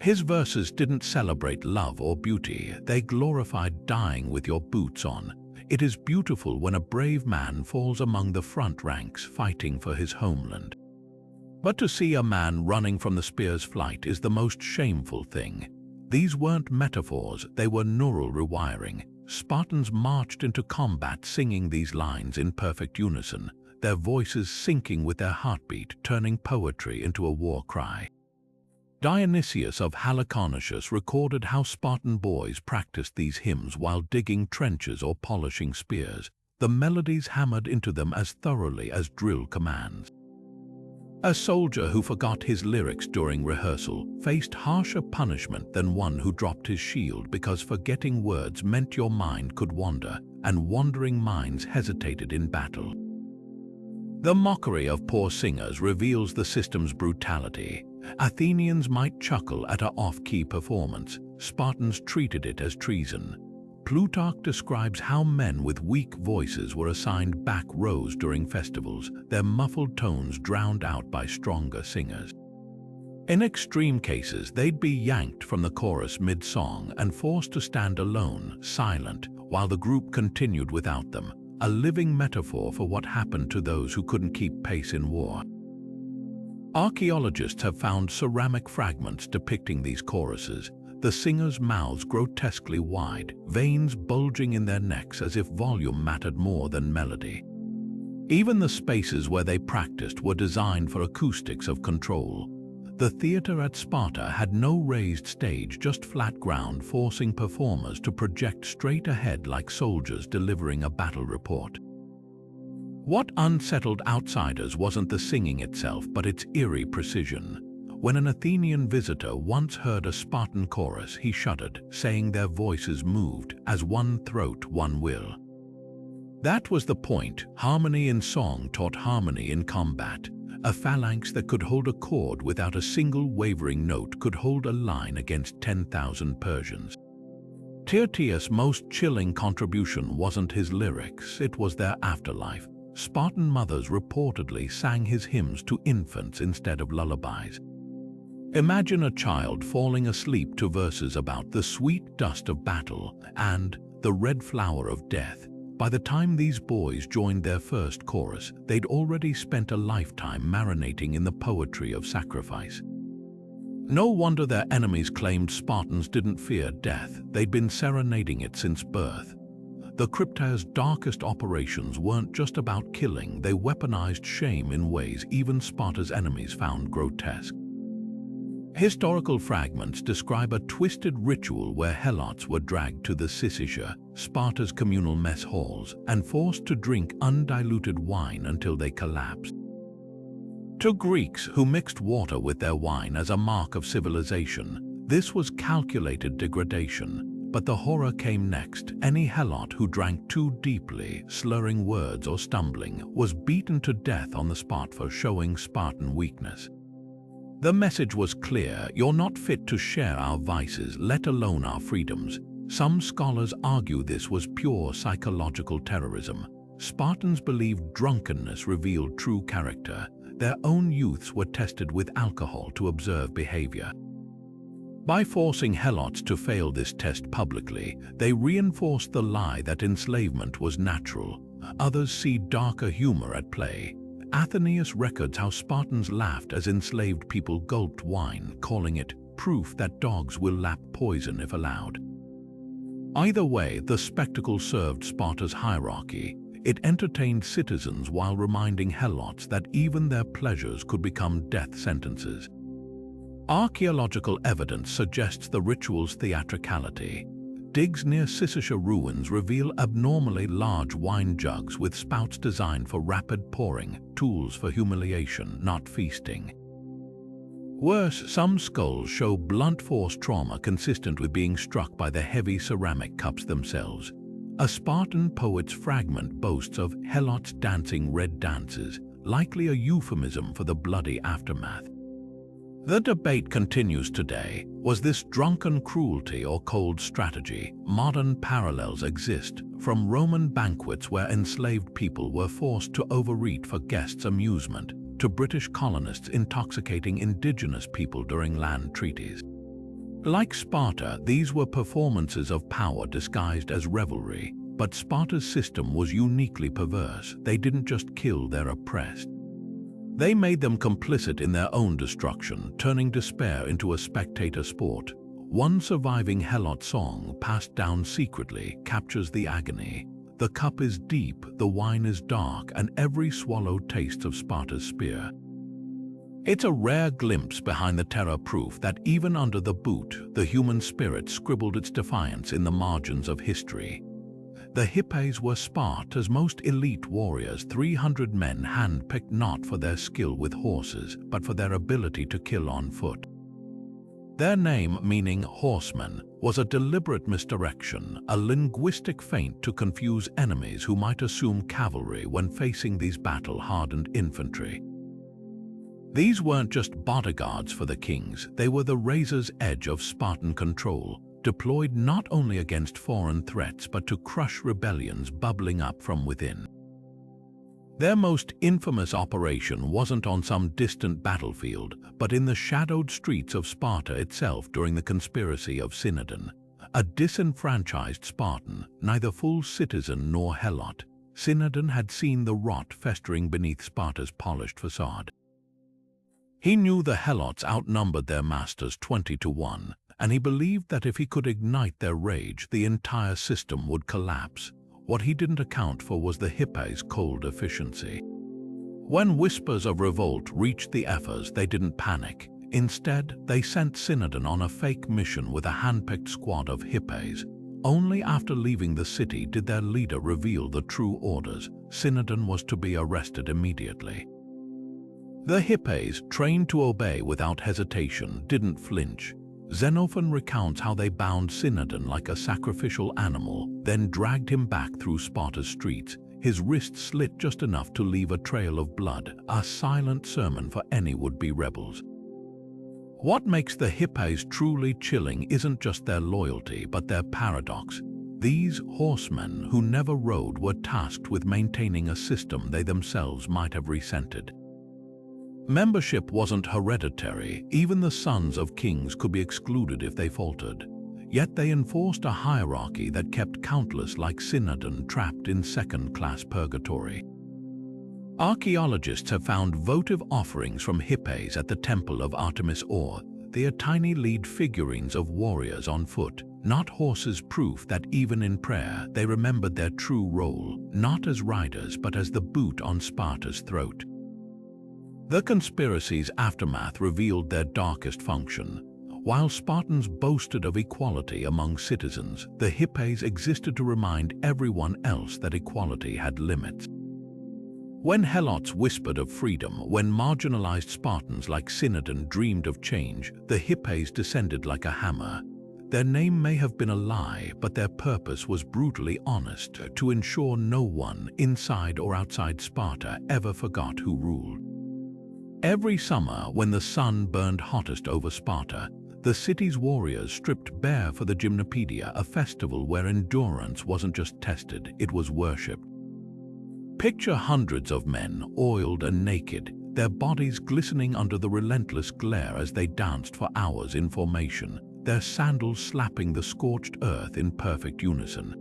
His verses didn't celebrate love or beauty, they glorified dying with your boots on. It is beautiful when a brave man falls among the front ranks fighting for his homeland. But to see a man running from the spear's flight is the most shameful thing. These weren't metaphors, they were neural rewiring. Spartans marched into combat singing these lines in perfect unison, their voices syncing with their heartbeat, turning poetry into a war cry. Dionysius of Halicarnassus recorded how Spartan boys practiced these hymns while digging trenches or polishing spears, the melodies hammered into them as thoroughly as drill commands. A soldier who forgot his lyrics during rehearsal faced harsher punishment than one who dropped his shield, because forgetting words meant your mind could wander, and wandering minds hesitated in battle. The mockery of poor singers reveals the system's brutality. Athenians might chuckle at an off-key performance. Spartans treated it as treason. Plutarch describes how men with weak voices were assigned back rows during festivals, their muffled tones drowned out by stronger singers. In extreme cases, they'd be yanked from the chorus mid-song and forced to stand alone, silent, while the group continued without them, a living metaphor for what happened to those who couldn't keep pace in war. Archaeologists have found ceramic fragments depicting these choruses, the singers' mouths grotesquely wide, veins bulging in their necks as if volume mattered more than melody. Even the spaces where they practiced were designed for acoustics of control. The theater at Sparta had no raised stage, just flat ground, forcing performers to project straight ahead like soldiers delivering a battle report. What unsettled outsiders wasn't the singing itself, but its eerie precision. When an Athenian visitor once heard a Spartan chorus, he shuddered, saying their voices moved, as one throat, one will. That was the point. Harmony in song taught harmony in combat. A phalanx that could hold a chord without a single wavering note could hold a line against 10,000 Persians. Tyrtaeus' most chilling contribution wasn't his lyrics, it was their afterlife. Spartan mothers reportedly sang his hymns to infants instead of lullabies. Imagine a child falling asleep to verses about the sweet dust of battle and the red flower of death. By the time these boys joined their first chorus, they'd already spent a lifetime marinating in the poetry of sacrifice. No wonder their enemies claimed Spartans didn't fear death. They'd been serenading it since birth. The Crypteia's darkest operations weren't just about killing, they weaponized shame in ways even Sparta's enemies found grotesque. Historical fragments describe a twisted ritual where helots were dragged to the Syssitia, Sparta's communal mess halls, and forced to drink undiluted wine until they collapsed. To Greeks, who mixed water with their wine as a mark of civilization, this was calculated degradation. But the horror came next. Any helot who drank too deeply, slurring words or stumbling, was beaten to death on the spot for showing Spartan weakness. The message was clear: you're not fit to share our vices, let alone our freedoms. Some scholars argue this was pure psychological terrorism. Spartans believed drunkenness revealed true character. Their own youths were tested with alcohol to observe behavior. By forcing helots to fail this test publicly, they reinforced the lie that enslavement was natural. Others see darker humor at play. Athenaeus records how Spartans laughed as enslaved people gulped wine, calling it proof that dogs will lap poison if allowed. Either way, the spectacle served Sparta's hierarchy. It entertained citizens while reminding helots that even their pleasures could become death sentences. Archaeological evidence suggests the ritual's theatricality. Digs near Syssitia ruins reveal abnormally large wine jugs with spouts designed for rapid pouring, tools for humiliation, not feasting. Worse, some skulls show blunt force trauma consistent with being struck by the heavy ceramic cups themselves. A Spartan poet's fragment boasts of helots dancing red dances, likely a euphemism for the bloody aftermath. The debate continues today. Was this drunken cruelty or cold strategy? Modern parallels exist, from Roman banquets where enslaved people were forced to overeat for guests' amusement, to British colonists intoxicating indigenous people during land treaties. Like Sparta, these were performances of power disguised as revelry, but Sparta's system was uniquely perverse. They didn't just kill their oppressed. They made them complicit in their own destruction, turning despair into a spectator sport. One surviving helot song, passed down secretly, captures the agony. The cup is deep, the wine is dark, and every swallow tastes of Sparta's spear. It's a rare glimpse behind the terror, proof that even under the boot, the human spirit scribbled its defiance in the margins of history. The Hippies were Sparta's most elite warriors, 300 men hand-picked not for their skill with horses, but for their ability to kill on foot. Their name, meaning horsemen, was a deliberate misdirection, a linguistic feint to confuse enemies who might assume cavalry when facing these battle-hardened infantry. These weren't just bodyguards for the kings, they were the razor's edge of Spartan control, deployed not only against foreign threats but to crush rebellions bubbling up from within. Their most infamous operation wasn't on some distant battlefield, but in the shadowed streets of Sparta itself during the conspiracy of Synodon. A disenfranchised Spartan, neither full citizen nor helot, Synodon had seen the rot festering beneath Sparta's polished facade. He knew the helots outnumbered their masters 20-1, and he believed that if he could ignite their rage, the entire system would collapse. What he didn't account for was the Hippies' cold efficiency. When whispers of revolt reached the Ephors, they didn't panic. Instead, they sent Synodon on a fake mission with a handpicked squad of hippies. Only after leaving the city did their leader reveal the true orders. Synodon was to be arrested immediately. The hippies, trained to obey without hesitation, didn't flinch. Xenophon recounts how they bound Synodon like a sacrificial animal, then dragged him back through Sparta's streets. His wrists slit just enough to leave a trail of blood, a silent sermon for any would-be rebels. What makes the hippies truly chilling isn't just their loyalty, but their paradox. These horsemen who never rode were tasked with maintaining a system they themselves might have resented. Membership wasn't hereditary. Even the sons of kings could be excluded if they faltered. Yet they enforced a hierarchy that kept countless like Synodon trapped in second-class purgatory. Archaeologists have found votive offerings from hippies at the temple of Artemis, or they are tiny lead figurines of warriors on foot, not horses, proof that even in prayer they remembered their true role, not as riders but as the boot on Sparta's throat. The conspiracy's aftermath revealed their darkest function. While Spartans boasted of equality among citizens, the hippies existed to remind everyone else that equality had limits. When helots whispered of freedom, when marginalized Spartans like Synodon dreamed of change, the hippies descended like a hammer. Their name may have been a lie, but their purpose was brutally honest, to ensure no one, inside or outside Sparta, ever forgot who ruled. Every summer, when the sun burned hottest over Sparta, the city's warriors stripped bare for the Gymnopaedia, a festival where endurance wasn't just tested, it was worshipped. Picture hundreds of men, oiled and naked, their bodies glistening under the relentless glare as they danced for hours in formation, their sandals slapping the scorched earth in perfect unison.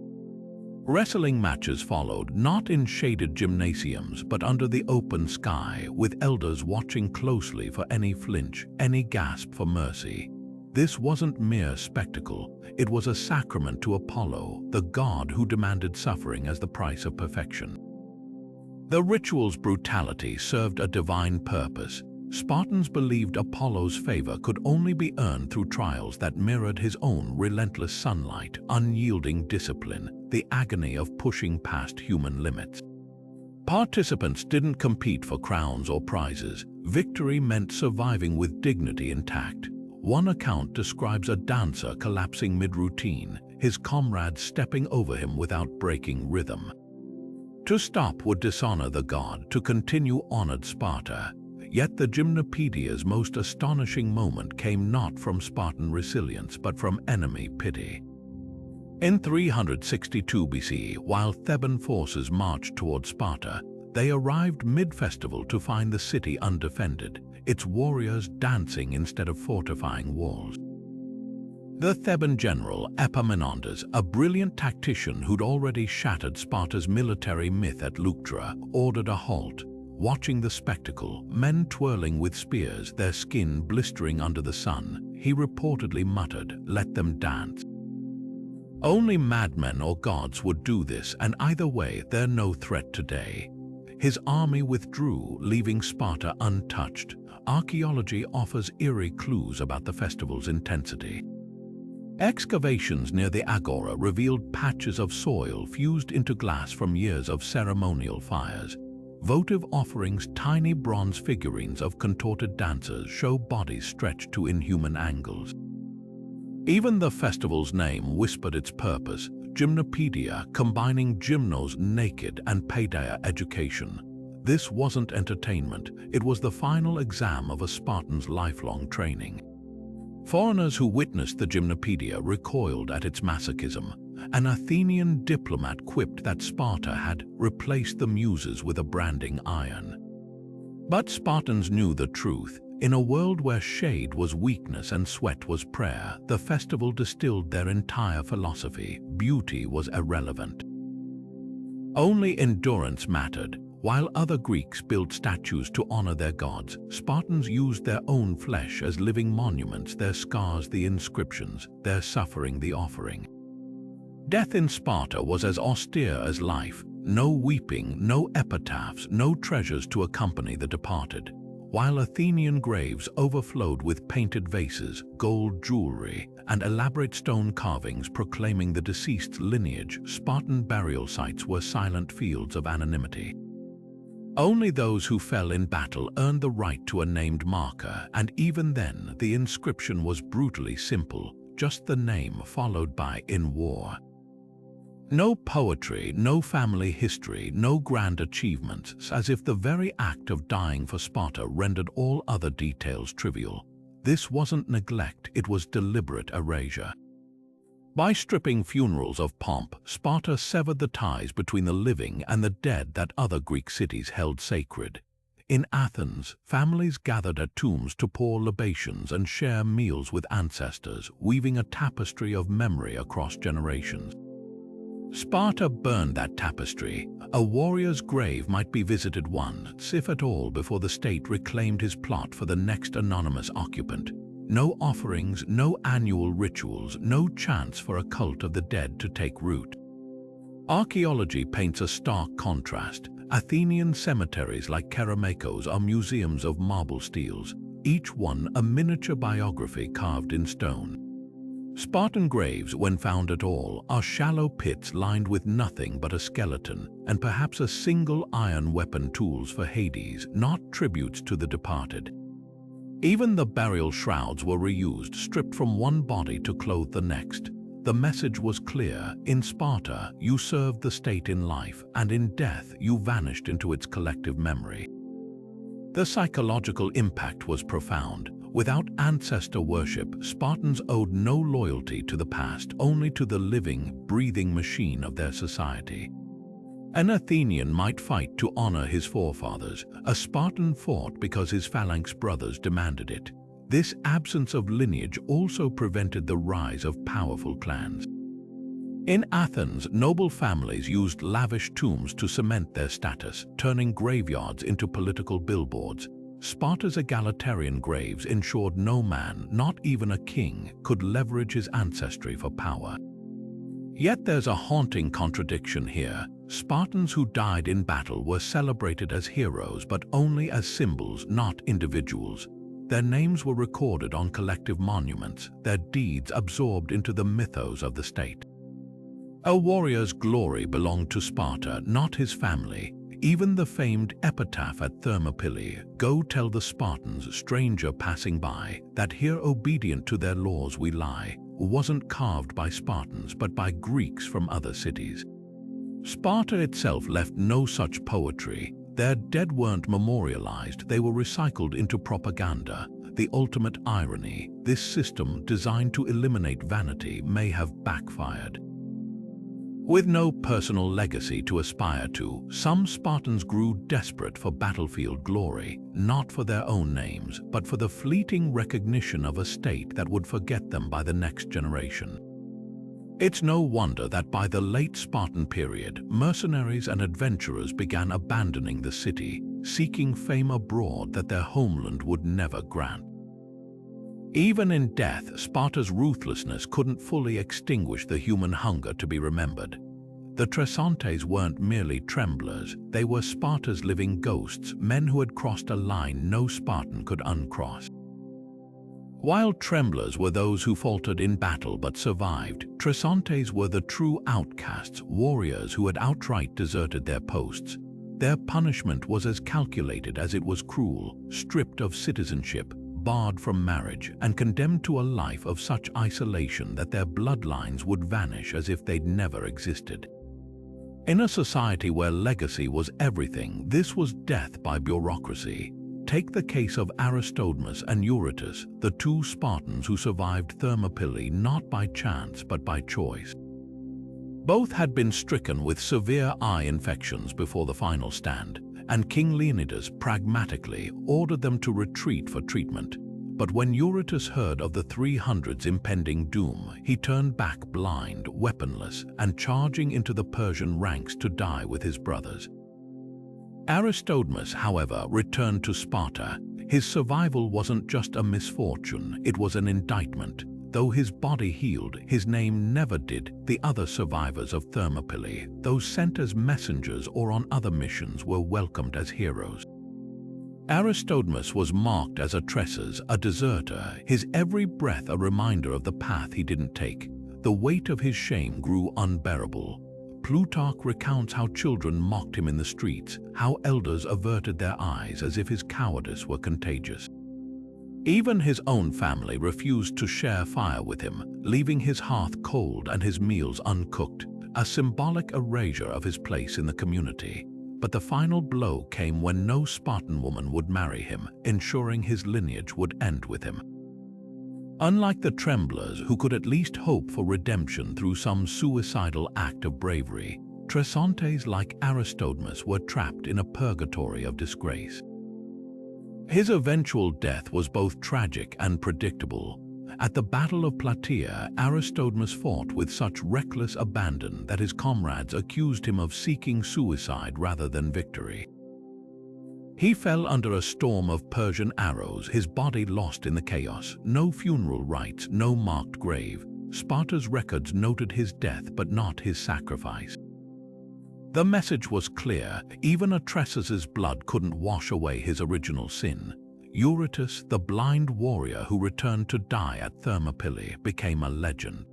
Wrestling matches followed, not in shaded gymnasiums, but under the open sky, with elders watching closely for any flinch, any gasp for mercy. This wasn't mere spectacle, it was a sacrament to Apollo, the god who demanded suffering as the price of perfection. The ritual's brutality served a divine purpose. Spartans believed Apollo's favor could only be earned through trials that mirrored his own relentless sunlight, unyielding discipline, the agony of pushing past human limits. Participants didn't compete for crowns or prizes. Victory meant surviving with dignity intact. One account describes a dancer collapsing mid-routine, his comrades stepping over him without breaking rhythm. To stop would dishonor the god, to continue honored Sparta. Yet the Gymnopaedia's most astonishing moment came not from Spartan resilience but from enemy pity. In 362 BC, while Theban forces marched toward Sparta, they arrived mid-festival to find the city undefended, its warriors dancing instead of fortifying walls. The Theban general Epaminondas, a brilliant tactician who'd already shattered Sparta's military myth at Leuctra, ordered a halt. Watching the spectacle, men twirling with spears, their skin blistering under the sun, he reportedly muttered, "Let them dance." Only madmen or gods would do this, and either way, they're no threat today. His army withdrew, leaving Sparta untouched. Archaeology offers eerie clues about the festival's intensity. Excavations near the Agora revealed patches of soil fused into glass from years of ceremonial fires. Votive offerings, tiny bronze figurines of contorted dancers, show bodies stretched to inhuman angles. Even the festival's name whispered its purpose, Gymnopaedia, combining gymnos naked and paideia education. This wasn't entertainment, it was the final exam of a Spartan's lifelong training. Foreigners who witnessed the Gymnopaedia recoiled at its masochism. An Athenian diplomat quipped that Sparta had replaced the muses with a branding iron. But Spartans knew the truth. In a world where shade was weakness and sweat was prayer, the festival distilled their entire philosophy. Beauty was irrelevant. Only endurance mattered. While other Greeks built statues to honor their gods, Spartans used their own flesh as living monuments, their scars the inscriptions, their suffering the offering. Death in Sparta was as austere as life. No weeping, no epitaphs, no treasures to accompany the departed. while Athenian graves overflowed with painted vases, gold jewelry, and elaborate stone carvings proclaiming the deceased's lineage. Spartan burial sites were silent fields of anonymity. Only those who fell in battle earned the right to a named marker, and even then the inscription was brutally simple, just the name followed by "in war." No poetry, no family history, no grand achievements, as if the very act of dying for Sparta rendered all other details trivial. This wasn't neglect, it was deliberate erasure. By stripping funerals of pomp, Sparta severed the ties between the living and the dead that other Greek cities held sacred. In Athens, families gathered at tombs to pour libations and share meals with ancestors, weaving a tapestry of memory across generations. Sparta burned that tapestry. A warrior's grave might be visited once, if at all, before the state reclaimed his plot for the next anonymous occupant. No offerings, no annual rituals, no chance for a cult of the dead to take root. Archaeology paints a stark contrast. Athenian cemeteries like Kerameikos are museums of marble steels, each one a miniature biography carved in stone. Spartan graves, when found at all, are shallow pits lined with nothing but a skeleton and perhaps a single iron weapon, tools for Hades, not tributes to the departed. Even the burial shrouds were reused, stripped from one body to clothe the next. The message was clear: in Sparta, you served the state in life, and in death you vanished into its collective memory. The psychological impact was profound. Without ancestor worship, Spartans owed no loyalty to the past, only to the living, breathing machine of their society. An Athenian might fight to honor his forefathers. A Spartan fought because his phalanx brothers demanded it. This absence of lineage also prevented the rise of powerful clans. In Athens, noble families used lavish tombs to cement their status, turning graveyards into political billboards. Sparta's egalitarian graves ensured no man, not even a king, could leverage his ancestry for power. Yet there's a haunting contradiction here. Spartans who died in battle were celebrated as heroes, but only as symbols, not individuals. Their names were recorded on collective monuments, their deeds absorbed into the mythos of the state. A warrior's glory belonged to Sparta, not his family. Even the famed epitaph at Thermopylae, "Go tell the Spartans, stranger passing by, that here obedient to their laws we lie," wasn't carved by Spartans but by Greeks from other cities. Sparta itself left no such poetry. Their dead weren't memorialized, they were recycled into propaganda. The ultimate irony: this system, designed to eliminate vanity, may have backfired. With no personal legacy to aspire to, some Spartans grew desperate for battlefield glory, not for their own names, but for the fleeting recognition of a state that would forget them by the next generation. It's no wonder that by the late Spartan period, mercenaries and adventurers began abandoning the city, seeking fame abroad that their homeland would never grant. Even in death, Sparta's ruthlessness couldn't fully extinguish the human hunger to be remembered. The Tresontes weren't merely tremblers, they were Sparta's living ghosts, men who had crossed a line no Spartan could uncross. While tremblers were those who faltered in battle but survived, Tresontes were the true outcasts, warriors who had outright deserted their posts. Their punishment was as calculated as it was cruel: stripped of citizenship, barred from marriage, and condemned to a life of such isolation that their bloodlines would vanish as if they'd never existed. In a society where legacy was everything, this was death by bureaucracy. Take the case of Aristodemus and Eurytus, the two Spartans who survived Thermopylae not by chance but by choice. Both had been stricken with severe eye infections before the final stand, and King Leonidas pragmatically ordered them to retreat for treatment. But when Eurytus heard of the 300's impending doom, he turned back blind, weaponless, and charging into the Persian ranks to die with his brothers. Aristodemus, however, returned to Sparta. His survival wasn't just a misfortune, it was an indictment. Though his body healed, his name never did. The other survivors of Thermopylae, those sent as messengers or on other missions, were welcomed as heroes. Aristodemus was marked as a tressus, a deserter, his every breath a reminder of the path he didn't take. The weight of his shame grew unbearable. Plutarch recounts how children mocked him in the streets, how elders averted their eyes as if his cowardice were contagious. Even his own family refused to share fire with him, leaving his hearth cold and his meals uncooked, a symbolic erasure of his place in the community. But the final blow came when no Spartan woman would marry him, ensuring his lineage would end with him. Unlike the tremblers who could at least hope for redemption through some suicidal act of bravery, Tresontes like Aristodemus were trapped in a purgatory of disgrace. His eventual death was both tragic and predictable. At the Battle of Plataea, Aristodemus fought with such reckless abandon that his comrades accused him of seeking suicide rather than victory. He fell under a storm of Persian arrows, his body lost in the chaos. No funeral rites, no marked grave. Sparta's records noted his death but not his sacrifice. The message was clear, even a Tressus's blood couldn't wash away his original sin. Eurytus, the blind warrior who returned to die at Thermopylae, became a legend.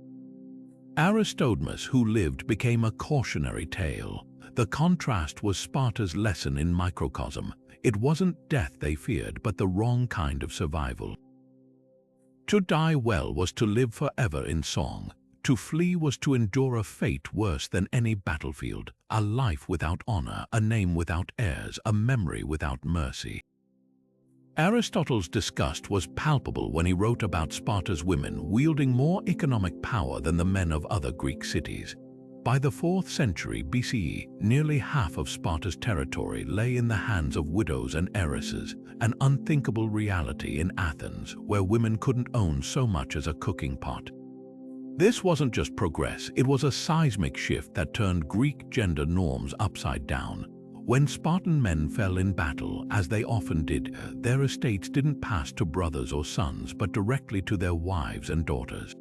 Aristodemus, who lived, became a cautionary tale. The contrast was Sparta's lesson in microcosm. It wasn't death they feared, but the wrong kind of survival. To die well was to live forever in song. To flee was to endure a fate worse than any battlefield, a life without honor, a name without heirs, a memory without mercy. Aristotle's disgust was palpable when he wrote about Sparta's women wielding more economic power than the men of other Greek cities. By the 4th century BCE, nearly half of Sparta's territory lay in the hands of widows and heiresses, an unthinkable reality in Athens, where women couldn't own so much as a cooking pot. This wasn't just progress, it was a seismic shift that turned Greek gender norms upside down. When Spartan men fell in battle, as they often did, their estates didn't pass to brothers or sons, but directly to their wives and daughters.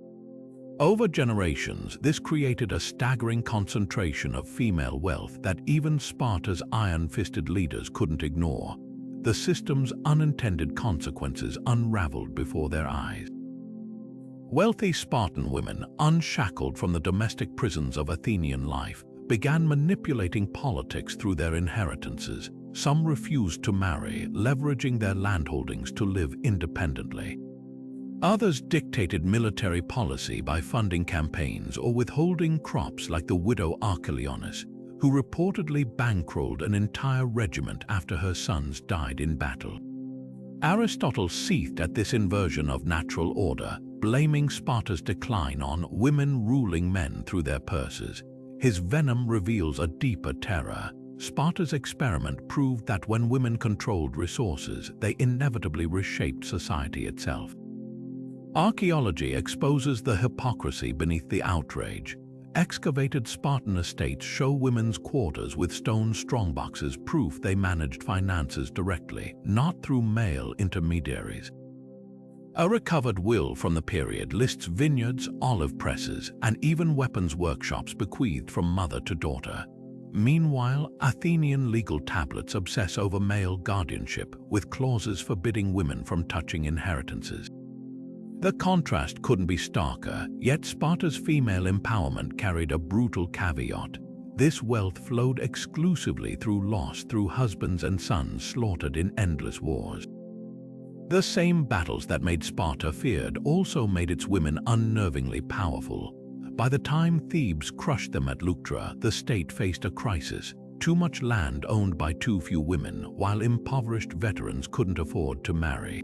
Over generations, this created a staggering concentration of female wealth that even Sparta's iron-fisted leaders couldn't ignore. The system's unintended consequences unraveled before their eyes. Wealthy Spartan women, unshackled from the domestic prisons of Athenian life, began manipulating politics through their inheritances. Some refused to marry, leveraging their landholdings to live independently. Others dictated military policy by funding campaigns or withholding crops, like the widow Archelaus, who reportedly bankrolled an entire regiment after her sons died in battle. Aristotle seethed at this inversion of natural order, blaming Sparta's decline on women ruling men through their purses. His venom reveals a deeper terror. Sparta's experiment proved that when women controlled resources, they inevitably reshaped society itself. Archaeology exposes the hypocrisy beneath the outrage. Excavated Spartan estates show women's quarters with stone strongboxes, proof they managed finances directly, not through male intermediaries. A recovered will from the period lists vineyards, olive presses, and even weapons workshops bequeathed from mother to daughter. Meanwhile, Athenian legal tablets obsess over male guardianship, with clauses forbidding women from touching inheritances. The contrast couldn't be starker, yet Sparta's female empowerment carried a brutal caveat. This wealth flowed exclusively through husbands and sons slaughtered in endless wars. The same battles that made Sparta feared also made its women unnervingly powerful. By the time Thebes crushed them at Leuctra, the state faced a crisis. Too much land owned by too few women, while impoverished veterans couldn't afford to marry.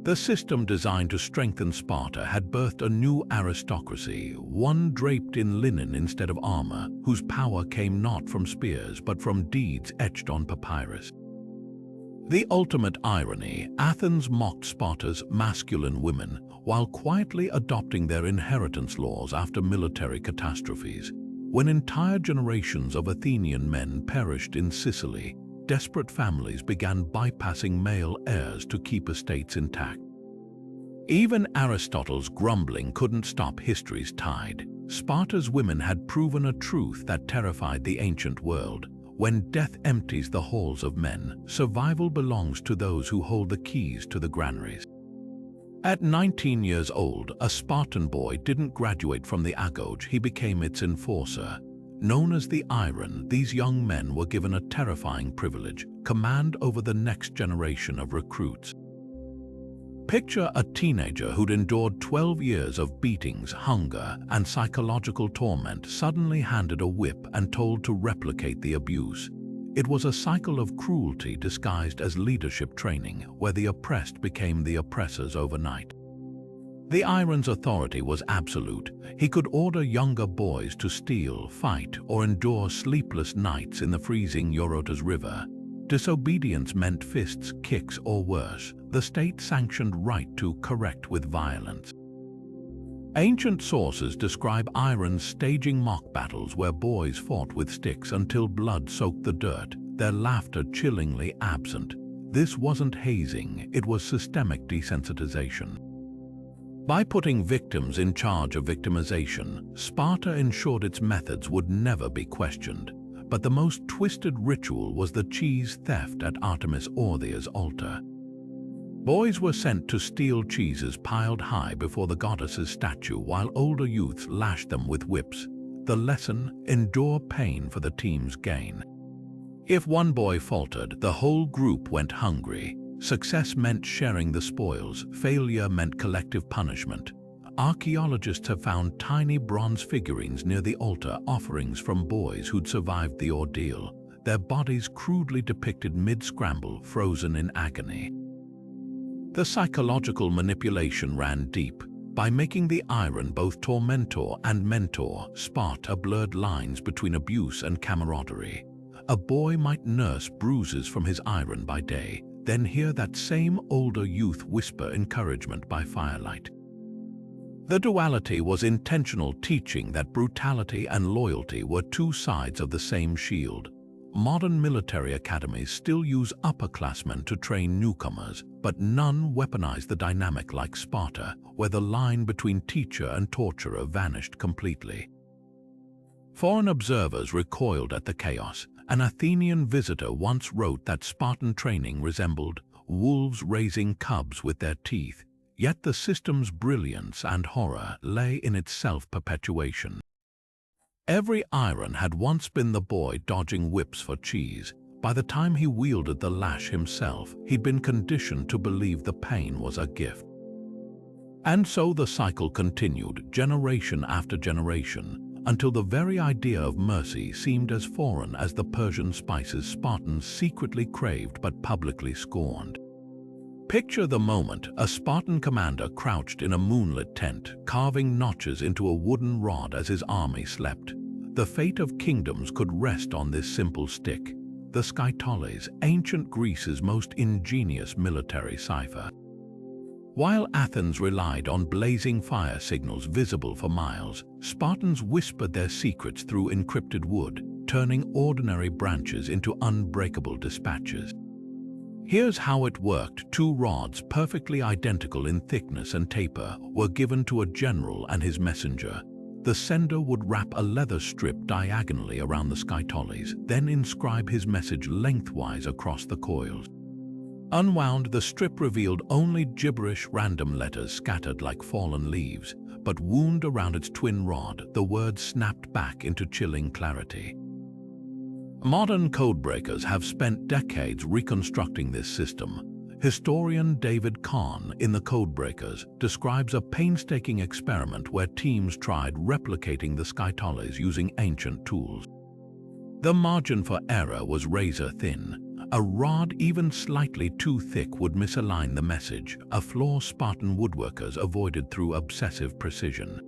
The system designed to strengthen Sparta had birthed a new aristocracy, one draped in linen instead of armor, whose power came not from spears but from deeds etched on papyrus. The ultimate irony, Athens mocked Sparta's masculine women while quietly adopting their inheritance laws after military catastrophes. When entire generations of Athenian men perished in Sicily, desperate families began bypassing male heirs to keep estates intact. Even Aristotle's grumbling couldn't stop history's tide. Sparta's women had proven a truth that terrified the ancient world. When death empties the halls of men, survival belongs to those who hold the keys to the granaries. At 19 years old, a Spartan boy didn't graduate from the Agoge, he became its enforcer. Known as the Iron, these young men were given a terrifying privilege: command over the next generation of recruits. Picture a teenager who'd endured 12 years of beatings, hunger, and psychological torment suddenly handed a whip and told to replicate the abuse. It was a cycle of cruelty disguised as leadership training, where the oppressed became the oppressors overnight. The Iron's authority was absolute. He could order younger boys to steal, fight, or endure sleepless nights in the freezing Eurotas River. Disobedience meant fists, kicks, or worse. The state-sanctioned right to correct with violence. Ancient sources describe Irons staging mock battles where boys fought with sticks until blood soaked the dirt, their laughter chillingly absent. This wasn't hazing, it was systemic desensitization. By putting victims in charge of victimization, Sparta ensured its methods would never be questioned. But the most twisted ritual was the cheese theft at Artemis Orthia's altar. Boys were sent to steal cheeses piled high before the goddess's statue, while older youths lashed them with whips. The lesson: endure pain for the team's gain. If one boy faltered, the whole group went hungry. Success meant sharing the spoils, failure meant collective punishment. Archaeologists have found tiny bronze figurines near the altar, offerings from boys who'd survived the ordeal, their bodies crudely depicted mid-scramble, frozen in agony. The psychological manipulation ran deep. By making the Iron both tormentor and mentor, Sparta blurred lines between abuse and camaraderie. A boy might nurse bruises from his Iron by day, then hear that same older youth whisper encouragement by firelight. The duality was intentional, teaching that brutality and loyalty were two sides of the same shield. Modern military academies still use upperclassmen to train newcomers, but none weaponize the dynamic like Sparta, where the line between teacher and torturer vanished completely. Foreign observers recoiled at the chaos. An Athenian visitor once wrote that Spartan training resembled wolves raising cubs with their teeth, yet the system's brilliance and horror lay in its self-perpetuation. Every Iron had once been the boy dodging whips for cheese. By the time he wielded the lash himself, he'd been conditioned to believe the pain was a gift. And so the cycle continued, generation after generation, until the very idea of mercy seemed as foreign as the Persian spices Spartans secretly craved but publicly scorned. Picture the moment: a Spartan commander crouched in a moonlit tent, carving notches into a wooden rod as his army slept. The fate of kingdoms could rest on this simple stick. The Skytoles, ancient Greece's most ingenious military cipher. While Athens relied on blazing fire signals visible for miles, Spartans whispered their secrets through encrypted wood, turning ordinary branches into unbreakable dispatches. Here's how it worked. 2 rods, perfectly identical in thickness and taper, were given to a general and his messenger. The sender would wrap a leather strip diagonally around the Skytoles, then inscribe his message lengthwise across the coils. Unwound, the strip revealed only gibberish, random letters scattered like fallen leaves, but wound around its twin rod, the words snapped back into chilling clarity. Modern codebreakers have spent decades reconstructing this system. Historian David Kahn, in The Codebreakers, describes a painstaking experiment where teams tried replicating the Skytoles using ancient tools. The margin for error was razor thin. A rod even slightly too thick would misalign the message, a flaw Spartan woodworkers avoided through obsessive precision.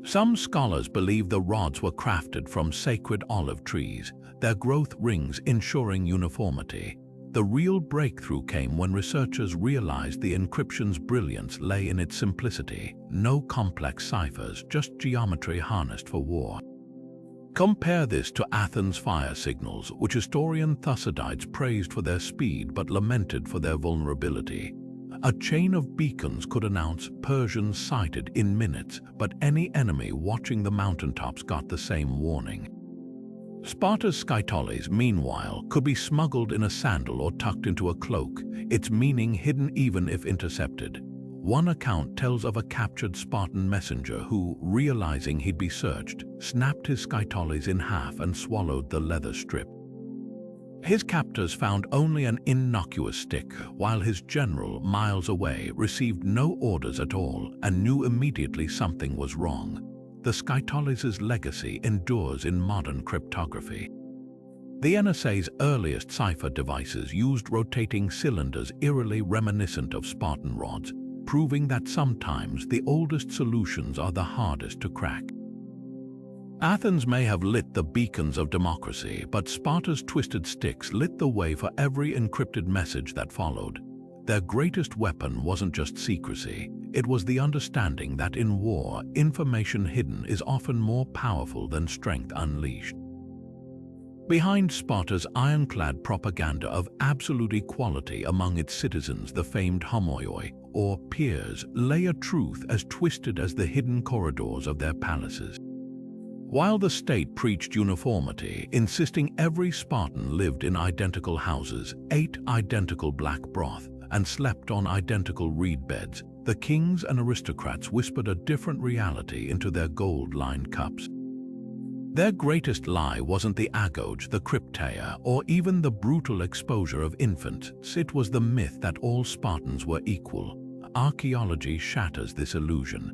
Some scholars believe the rods were crafted from sacred olive trees, their growth rings ensuring uniformity. The real breakthrough came when researchers realized the encryption's brilliance lay in its simplicity. No complex ciphers, just geometry harnessed for war. Compare this to Athens' fire signals, which historian Thucydides praised for their speed but lamented for their vulnerability. A chain of beacons could announce Persians sighted in minutes, but any enemy watching the mountaintops got the same warning. Sparta's skytoles, meanwhile, could be smuggled in a sandal or tucked into a cloak, its meaning hidden even if intercepted. One account tells of a captured Spartan messenger who, realizing he'd be searched, snapped his skytoles in half and swallowed the leather strip. His captors found only an innocuous stick, while his general, miles away, received no orders at all and knew immediately something was wrong. The skytoles' legacy endures in modern cryptography. The NSA's earliest cipher devices used rotating cylinders eerily reminiscent of Spartan rods, proving that sometimes the oldest solutions are the hardest to crack. Athens may have lit the beacons of democracy, but Sparta's twisted sticks lit the way for every encrypted message that followed. Their greatest weapon wasn't just secrecy, it was the understanding that in war, information hidden is often more powerful than strength unleashed. Behind Sparta's ironclad propaganda of absolute equality among its citizens, the famed homoioi, or peers, lay a truth as twisted as the hidden corridors of their palaces. While the state preached uniformity, insisting every Spartan lived in identical houses, ate identical black broth, and slept on identical reed beds, the kings and aristocrats whispered a different reality into their gold-lined cups. Their greatest lie wasn't the Agoge, the Crypteia, or even the brutal exposure of infants. It was the myth that all Spartans were equal. Archaeology shatters this illusion.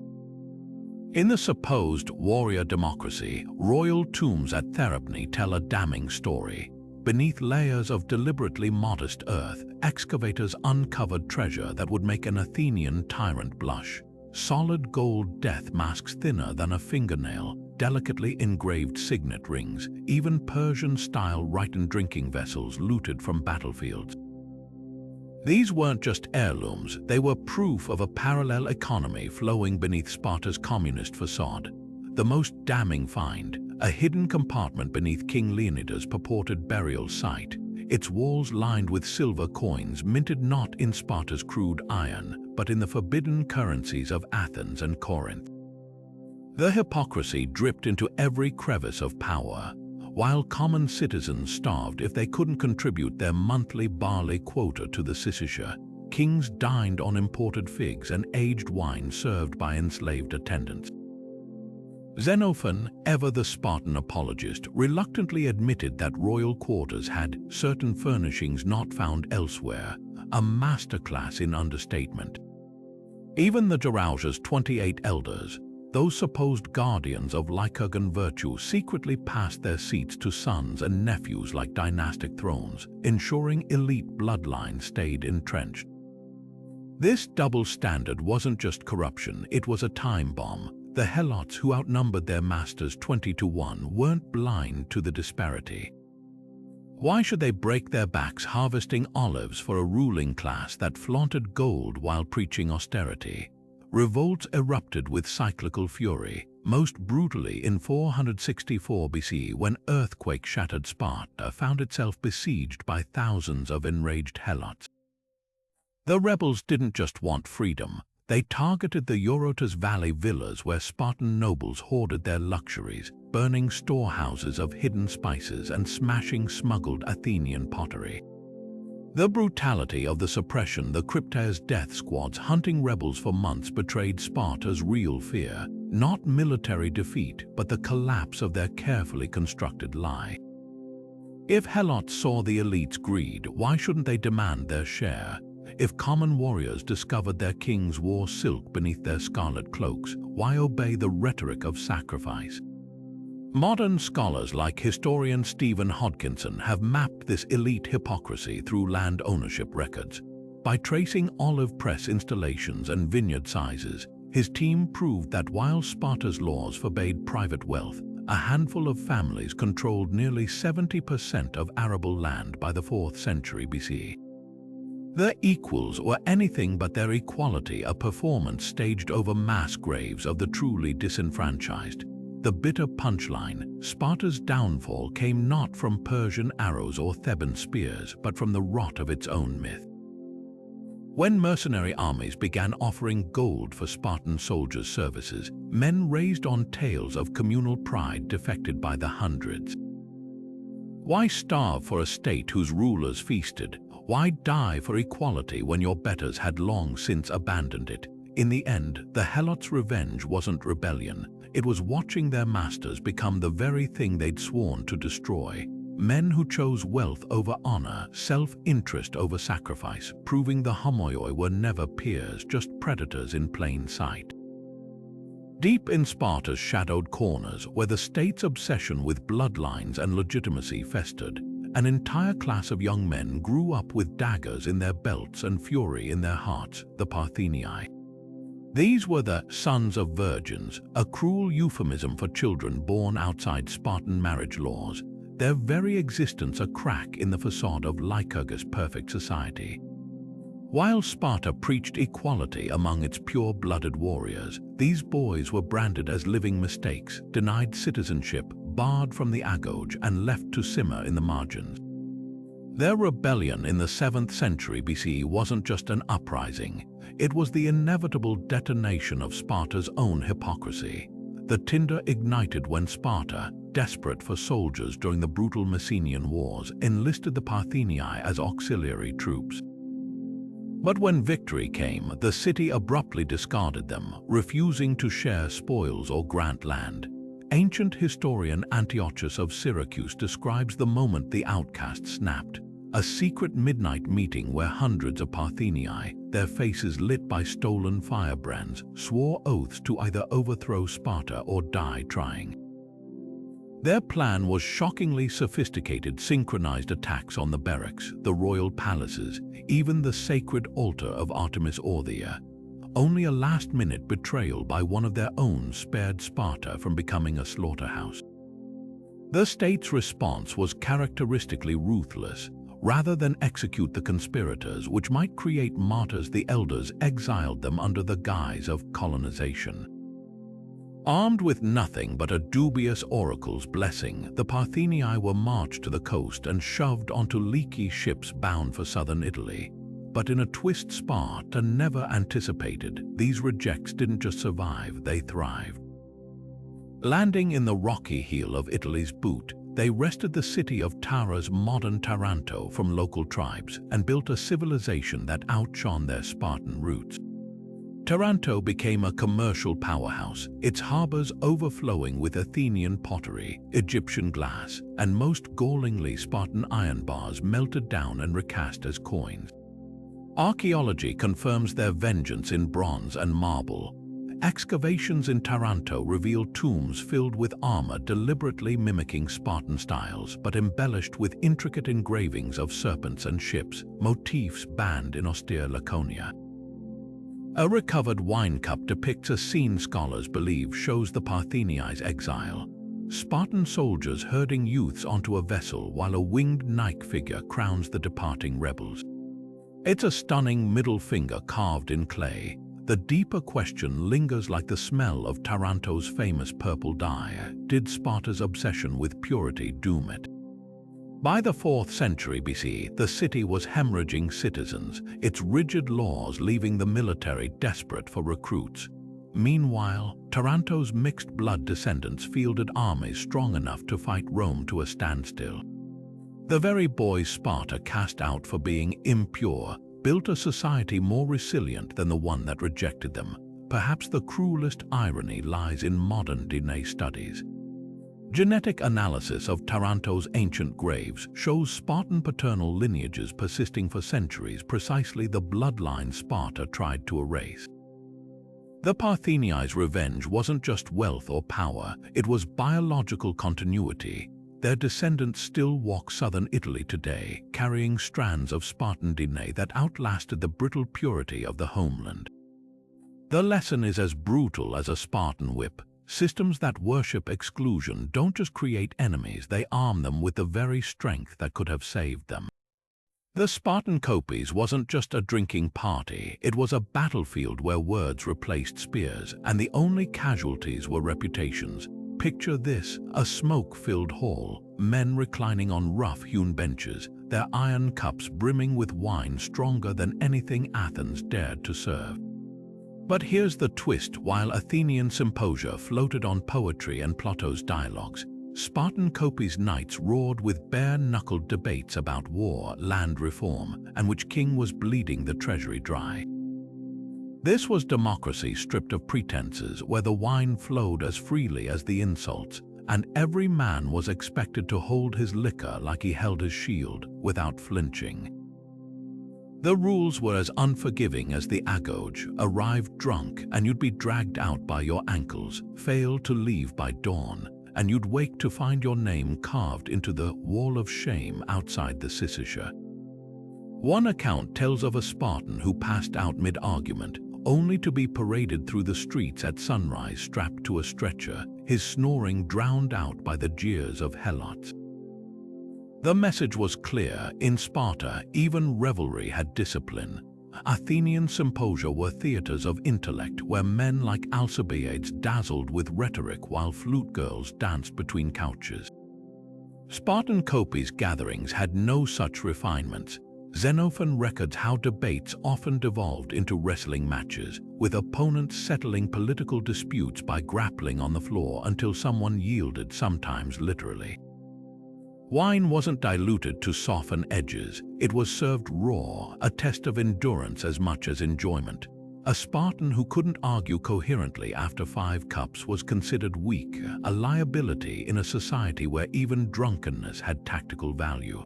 In the supposed warrior democracy, royal tombs at Thermopylae tell a damning story. Beneath layers of deliberately modest earth, excavators uncovered treasure that would make an Athenian tyrant blush. Solid gold death masks thinner than a fingernail, delicately engraved signet rings, even Persian-style Rhitan drinking vessels looted from battlefields. These weren't just heirlooms, they were proof of a parallel economy flowing beneath Sparta's communist facade. The most damning find, a hidden compartment beneath King Leonidas' purported burial site, its walls lined with silver coins minted not in Sparta's crude iron, but in the forbidden currencies of Athens and Corinth. The hypocrisy dripped into every crevice of power. While common citizens starved if they couldn't contribute their monthly barley quota to the Syssitia, kings dined on imported figs and aged wine served by enslaved attendants. Xenophon, ever the Spartan apologist, reluctantly admitted that royal quarters had certain furnishings not found elsewhere, a masterclass in understatement. Even the Gerouge's 28 elders, those supposed guardians of Lycurgan virtue, secretly passed their seats to sons and nephews like dynastic thrones, ensuring elite bloodlines stayed entrenched. This double standard wasn't just corruption, it was a time bomb. The helots, who outnumbered their masters 20-1, weren't blind to the disparity. Why should they break their backs harvesting olives for a ruling class that flaunted gold while preaching austerity? Revolts erupted with cyclical fury, most brutally in 464 BC when earthquake-shattered Sparta found itself besieged by thousands of enraged helots. The rebels didn't just want freedom, they targeted the Eurotas Valley villas where Spartan nobles hoarded their luxuries, burning storehouses of hidden spices and smashing smuggled Athenian pottery. The brutality of the suppression, the Crypteia's death squads hunting rebels for months, betrayed Sparta's real fear, not military defeat, but the collapse of their carefully constructed lie. If helots saw the elite's greed, why shouldn't they demand their share? If common warriors discovered their kings wore silk beneath their scarlet cloaks, why obey the rhetoric of sacrifice? Modern scholars like historian Stephen Hodkinson have mapped this elite hypocrisy through land ownership records. By tracing olive press installations and vineyard sizes, his team proved that while Sparta's laws forbade private wealth, a handful of families controlled nearly 70% of arable land by the 4th century BC. Their equals were anything but their equality, a performance staged over mass graves of the truly disenfranchised. The bitter punchline, Sparta's downfall came not from Persian arrows or Theban spears, but from the rot of its own myth. When mercenary armies began offering gold for Spartan soldiers' services, men raised on tales of communal pride defected by the hundreds. Why starve for a state whose rulers feasted? Why die for equality when your betters had long since abandoned it? In the end, the helots' revenge wasn't rebellion. It was watching their masters become the very thing they'd sworn to destroy. Men who chose wealth over honor, self-interest over sacrifice, proving the homoioi were never peers, just predators in plain sight. Deep in Sparta's shadowed corners, where the state's obsession with bloodlines and legitimacy festered, an entire class of young men grew up with daggers in their belts and fury in their hearts, the Parthenii. These were the sons of virgins, a cruel euphemism for children born outside Spartan marriage laws, their very existence a crack in the facade of Lycurgus' perfect society. While Sparta preached equality among its pure-blooded warriors, these boys were branded as living mistakes, denied citizenship, barred from the Agoge, and left to simmer in the margins. Their rebellion in the 7th century BCE wasn't just an uprising. It was the inevitable detonation of Sparta's own hypocrisy. The tinder ignited when Sparta, desperate for soldiers during the brutal Messenian Wars, enlisted the Parthenii as auxiliary troops. But when victory came, the city abruptly discarded them, refusing to share spoils or grant land. Ancient historian Antiochus of Syracuse describes the moment the outcast snapped. A secret midnight meeting where hundreds of Parthenii, their faces lit by stolen firebrands, swore oaths to either overthrow Sparta or die trying. Their plan was shockingly sophisticated, synchronized attacks on the barracks, the royal palaces, even the sacred altar of Artemis Orthia. Only a last-minute betrayal by one of their own spared Sparta from becoming a slaughterhouse. The state's response was characteristically ruthless. Rather than execute the conspirators, which might create martyrs, the elders exiled them under the guise of colonization. Armed with nothing but a dubious oracle's blessing, the Parthenii were marched to the coast and shoved onto leaky ships bound for southern Italy. But in a twist Sparta never anticipated, these rejects didn't just survive, they thrived. Landing in the rocky heel of Italy's boot, they wrested the city of Tara's modern Taranto from local tribes and built a civilization that outshone their Spartan roots. Taranto became a commercial powerhouse, its harbors overflowing with Athenian pottery, Egyptian glass, and most gallingly Spartan iron bars melted down and recast as coins. Archaeology confirms their vengeance in bronze and marble. Excavations in Taranto reveal tombs filled with armor deliberately mimicking Spartan styles, but embellished with intricate engravings of serpents and ships, motifs banned in austere Laconia. A recovered wine cup depicts a scene scholars believe shows the Parthenii's exile. Spartan soldiers herding youths onto a vessel while a winged Nike figure crowns the departing rebels. It's a stunning middle finger carved in clay. The deeper question lingers like the smell of Taranto's famous purple dye. Did Sparta's obsession with purity doom it? By the 4th century BC, the city was hemorrhaging citizens, its rigid laws leaving the military desperate for recruits. Meanwhile, Taranto's mixed-blood descendants fielded armies strong enough to fight Rome to a standstill. The very boys Sparta cast out for being impure built a society more resilient than the one that rejected them. Perhaps the cruelest irony lies in modern DNA studies. Genetic analysis of Taranto's ancient graves shows Spartan paternal lineages persisting for centuries, precisely the bloodline Sparta tried to erase. The Parthenii's revenge wasn't just wealth or power, it was biological continuity. Their descendants still walk southern Italy today, carrying strands of Spartan DNA that outlasted the brittle purity of the homeland. The lesson is as brutal as a Spartan whip. Systems that worship exclusion don't just create enemies, they arm them with the very strength that could have saved them. The Spartan Kopis wasn't just a drinking party, it was a battlefield where words replaced spears, and the only casualties were reputations. Picture this, a smoke-filled hall, men reclining on rough-hewn benches, their iron cups brimming with wine stronger than anything Athens dared to serve. But here's the twist: while Athenian symposia floated on poetry and Plato's dialogues, Spartan Kopis knights roared with bare-knuckled debates about war, land reform, and which king was bleeding the treasury dry. This was democracy stripped of pretenses, where the wine flowed as freely as the insults, and every man was expected to hold his liquor like he held his shield, without flinching. The rules were as unforgiving as the Agoge: arrived drunk and you'd be dragged out by your ankles, fail to leave by dawn, and you'd wake to find your name carved into the wall of shame outside the Syssisha. One account tells of a Spartan who passed out mid-argument, only to be paraded through the streets at sunrise strapped to a stretcher, his snoring drowned out by the jeers of helots. The message was clear: in Sparta, even revelry had discipline. Athenian symposia were theaters of intellect where men like Alcibiades dazzled with rhetoric while flute girls danced between couches. Spartan Kopis gatherings had no such refinements. Xenophon records how debates often devolved into wrestling matches, with opponents settling political disputes by grappling on the floor until someone yielded, sometimes literally. Wine wasn't diluted to soften edges, it was served raw, a test of endurance as much as enjoyment. A Spartan who couldn't argue coherently after 5 cups was considered weak, a liability in a society where even drunkenness had tactical value.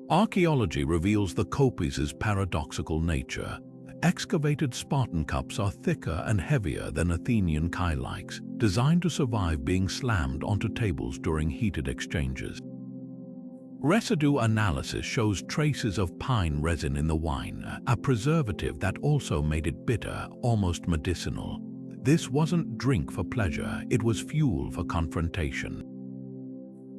Archaeology reveals the Kopis' paradoxical nature. Excavated Spartan cups are thicker and heavier than Athenian kylikes, designed to survive being slammed onto tables during heated exchanges. Residue analysis shows traces of pine resin in the wine, a preservative that also made it bitter, almost medicinal. This wasn't drink for pleasure, it was fuel for confrontation.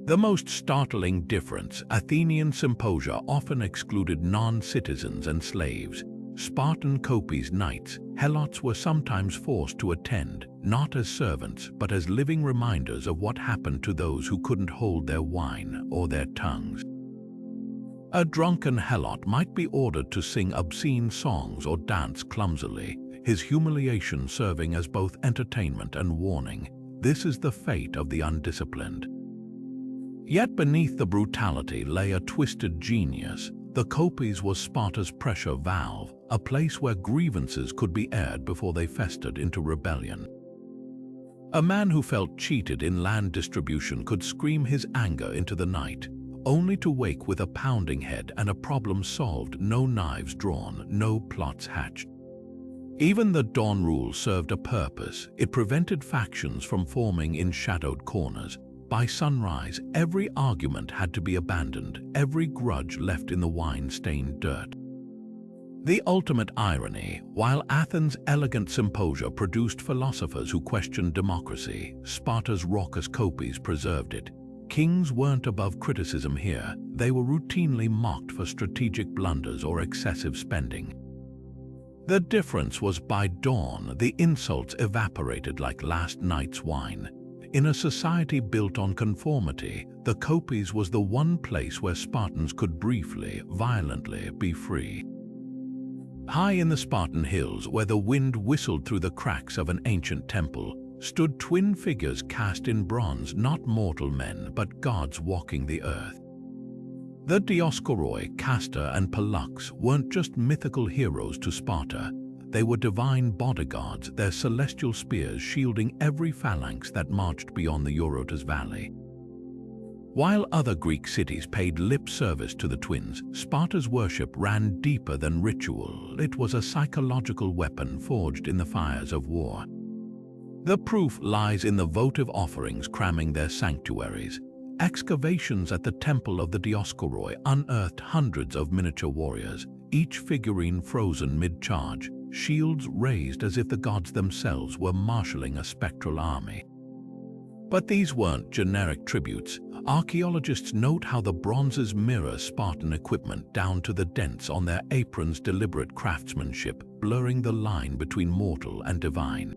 The most startling difference: Athenian symposia often excluded non-citizens and slaves. Spartan Kopis knights, helots, were sometimes forced to attend, not as servants, but as living reminders of what happened to those who couldn't hold their wine or their tongues. A drunken helot might be ordered to sing obscene songs or dance clumsily, his humiliation serving as both entertainment and warning. This is the fate of the undisciplined. Yet beneath the brutality lay a twisted genius. The Kopis was Sparta's pressure valve, a place where grievances could be aired before they festered into rebellion. A man who felt cheated in land distribution could scream his anger into the night, only to wake with a pounding head and a problem solved, no knives drawn, no plots hatched. Even the dawn rule served a purpose. It prevented factions from forming in shadowed corners. By sunrise, every argument had to be abandoned, every grudge left in the wine-stained dirt. The ultimate irony: while Athens' elegant symposia produced philosophers who questioned democracy, Sparta's raucous Kopis preserved it. Kings weren't above criticism here, they were routinely mocked for strategic blunders or excessive spending. The difference was by dawn, the insults evaporated like last night's wine. In a society built on conformity, the Kopis was the one place where Spartans could briefly, violently be free. High in the Spartan hills, where the wind whistled through the cracks of an ancient temple, stood twin figures cast in bronze, not mortal men, but gods walking the earth. The Dioskoroi, Castor and Pollux weren't just mythical heroes to Sparta. They were divine bodyguards, their celestial spears shielding every phalanx that marched beyond the Eurotas Valley. While other Greek cities paid lip service to the twins, Sparta's worship ran deeper than ritual. It was a psychological weapon forged in the fires of war. The proof lies in the votive offerings cramming their sanctuaries. Excavations at the temple of the Dioskoroi unearthed hundreds of miniature warriors, each figurine frozen mid-charge, shields raised as if the gods themselves were marshalling a spectral army. But these weren't generic tributes. Archaeologists note how the bronzes mirror Spartan equipment down to the dents on their aprons, deliberate craftsmanship, blurring the line between mortal and divine.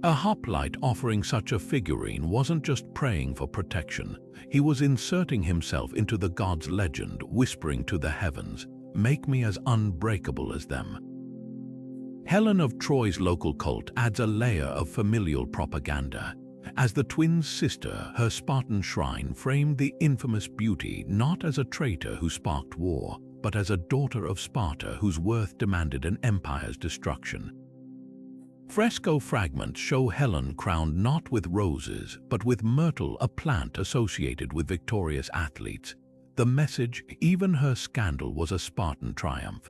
A hoplite offering such a figurine wasn't just praying for protection. He was inserting himself into the god's legend, whispering to the heavens, "Make me as unbreakable as them." Helen of Troy's local cult adds a layer of familial propaganda. As the twins' sister, her Spartan shrine framed the infamous beauty not as a traitor who sparked war, but as a daughter of Sparta whose worth demanded an empire's destruction. Fresco fragments show Helen crowned not with roses, but with myrtle, a plant associated with victorious athletes. The message, even her scandal, was a Spartan triumph.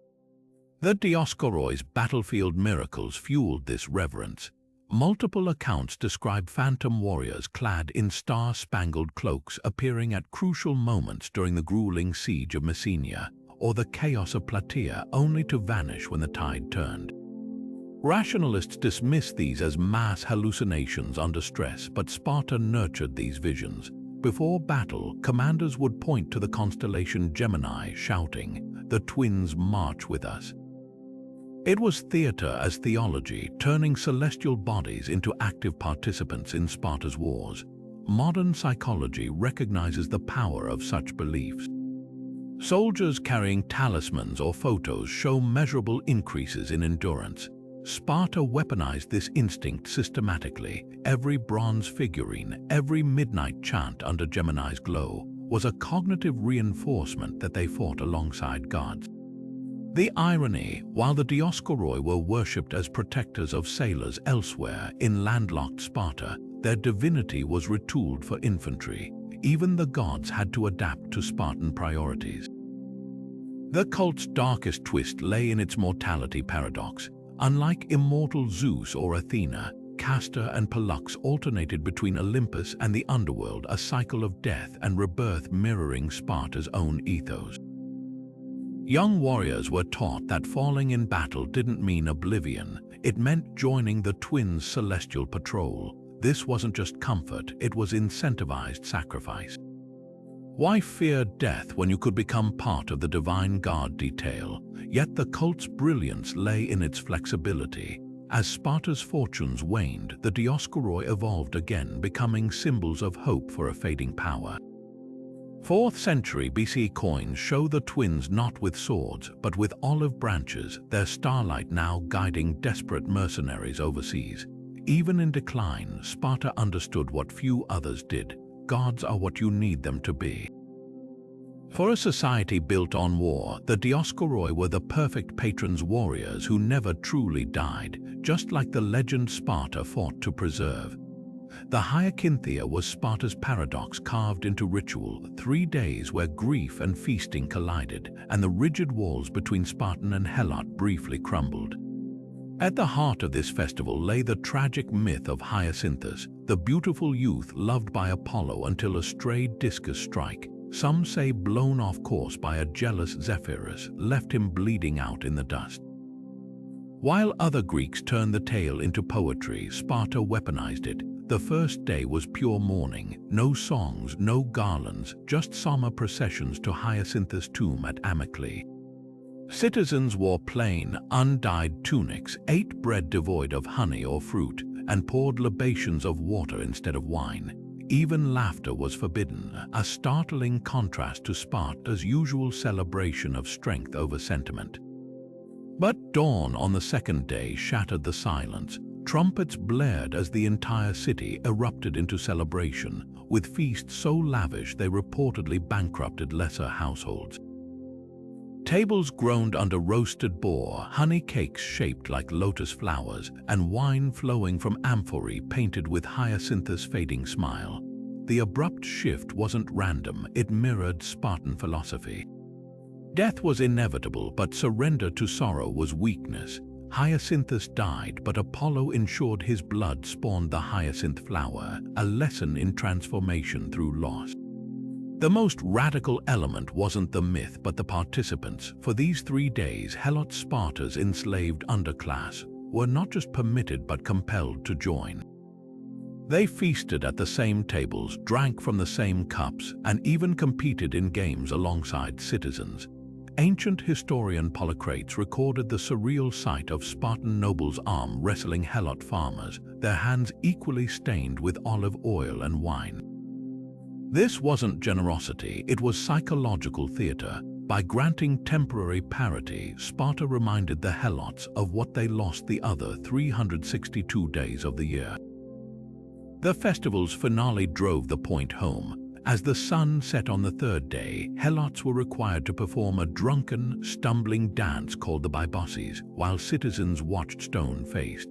The Dioscoroi's battlefield miracles fueled this reverence. Multiple accounts describe phantom warriors clad in star-spangled cloaks appearing at crucial moments during the grueling siege of Messenia, or the chaos of Plataea, only to vanish when the tide turned. Rationalists dismiss these as mass hallucinations under stress, but Sparta nurtured these visions. Before battle, commanders would point to the constellation Gemini, shouting, "The twins march with us." It was theater as theology, turning celestial bodies into active participants in Sparta's wars. Modern psychology recognizes the power of such beliefs. Soldiers carrying talismans or photos show measurable increases in endurance. Sparta weaponized this instinct systematically. Every bronze figurine, every midnight chant under Gemini's glow was a cognitive reinforcement that they fought alongside gods. The irony, while the Dioscoroi were worshipped as protectors of sailors elsewhere in landlocked Sparta, their divinity was retooled for infantry. Even the gods had to adapt to Spartan priorities. The cult's darkest twist lay in its mortality paradox. Unlike immortal Zeus or Athena, Castor and Pollux alternated between Olympus and the underworld, a cycle of death and rebirth mirroring Sparta's own ethos. Young warriors were taught that falling in battle didn't mean oblivion, it meant joining the twins' celestial patrol. This wasn't just comfort, it was incentivized sacrifice. Why fear death when you could become part of the divine guard detail? Yet the cult's brilliance lay in its flexibility. As Sparta's fortunes waned, the Dioscoroi evolved again, becoming symbols of hope for a fading power. 4th century BC coins show the twins not with swords, but with olive branches, their starlight now guiding desperate mercenaries overseas. Even in decline, Sparta understood what few others did. Gods are what you need them to be. For a society built on war, the Dioscoroi were the perfect patrons, warriors who never truly died, just like the legend Sparta fought to preserve. The Hyacinthia was Sparta's paradox carved into ritual, 3 days where grief and feasting collided, and the rigid walls between Spartan and helot briefly crumbled. At the heart of this festival lay the tragic myth of Hyacinthus, the beautiful youth loved by Apollo until a stray discus strike, some say blown off course by a jealous Zephyrus, left him bleeding out in the dust. While other Greeks turned the tale into poetry, Sparta weaponized it. The first day was pure mourning, no songs, no garlands, just somber processions to Hyacinthus' tomb at Amyclae. Citizens wore plain, undyed tunics, ate bread devoid of honey or fruit, and poured libations of water instead of wine. Even laughter was forbidden, a startling contrast to Sparta's usual celebration of strength over sentiment. But dawn on the second day shattered the silence. Trumpets blared as the entire city erupted into celebration, with feasts so lavish they reportedly bankrupted lesser households. Tables groaned under roasted boar, honey cakes shaped like lotus flowers, and wine flowing from amphorae painted with Hyacinthus' fading smile. The abrupt shift wasn't random, it mirrored Spartan philosophy. Death was inevitable, but surrender to sorrow was weakness. Hyacinthus died, but Apollo ensured his blood spawned the hyacinth flower, a lesson in transformation through loss. The most radical element wasn't the myth, but the participants. For these 3 days, helot Sparta's enslaved underclass were not just permitted but compelled to join. They feasted at the same tables, drank from the same cups, and even competed in games alongside citizens. Ancient historian Polycrates recorded the surreal sight of Spartan nobles arm wrestling helot farmers, their hands equally stained with olive oil and wine. This wasn't generosity, it was psychological theater. By granting temporary parity, Sparta reminded the helots of what they lost the other 362 days of the year. The festival's finale drove the point home. As the sun set on the third day, helots were required to perform a drunken, stumbling dance called the byboses, while citizens watched stone-faced.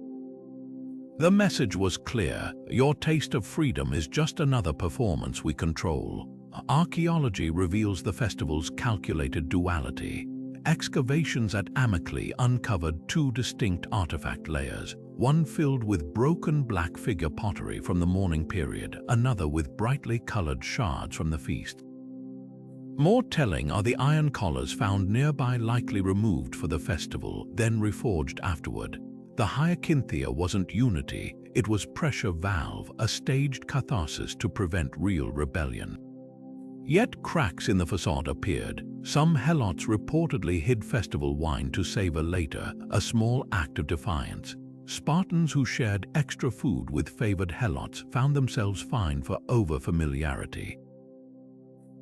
The message was clear: your taste of freedom is just another performance we control. Archaeology reveals the festival's calculated duality. Excavations at Amyclae uncovered two distinct artifact layers, one filled with broken black figure pottery from the mourning period, another with brightly colored shards from the feast. More telling are the iron collars found nearby, likely removed for the festival, then reforged afterward. The Crypteia wasn't unity, it was pressure valve, a staged catharsis to prevent real rebellion. Yet cracks in the facade appeared. Some helots reportedly hid festival wine to savor later, a small act of defiance. Spartans who shared extra food with favored helots found themselves fined for over-familiarity.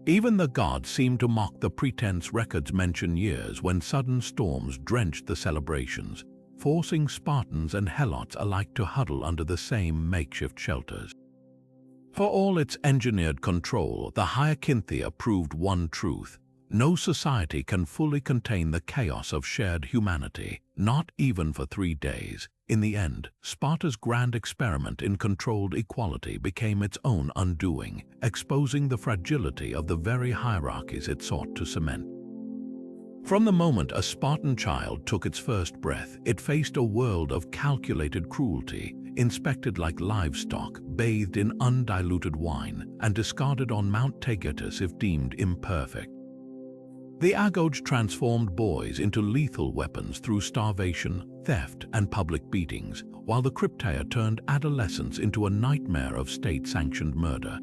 Even the gods seemed to mock the pretense. Records mention years when sudden storms drenched the celebrations, forcing Spartans and helots alike to huddle under the same makeshift shelters. For all its engineered control, the Crypteia proved one truth: no society can fully contain the chaos of shared humanity, not even for 3 days. In the end, Sparta's grand experiment in controlled equality became its own undoing, exposing the fragility of the very hierarchies it sought to cement. From the moment a Spartan child took its first breath, it faced a world of calculated cruelty, inspected like livestock, bathed in undiluted wine, and discarded on Mount Taygetus if deemed imperfect. The Agoge transformed boys into lethal weapons through starvation, theft, and public beatings, while the Crypteia turned adolescents into a nightmare of state-sanctioned murder.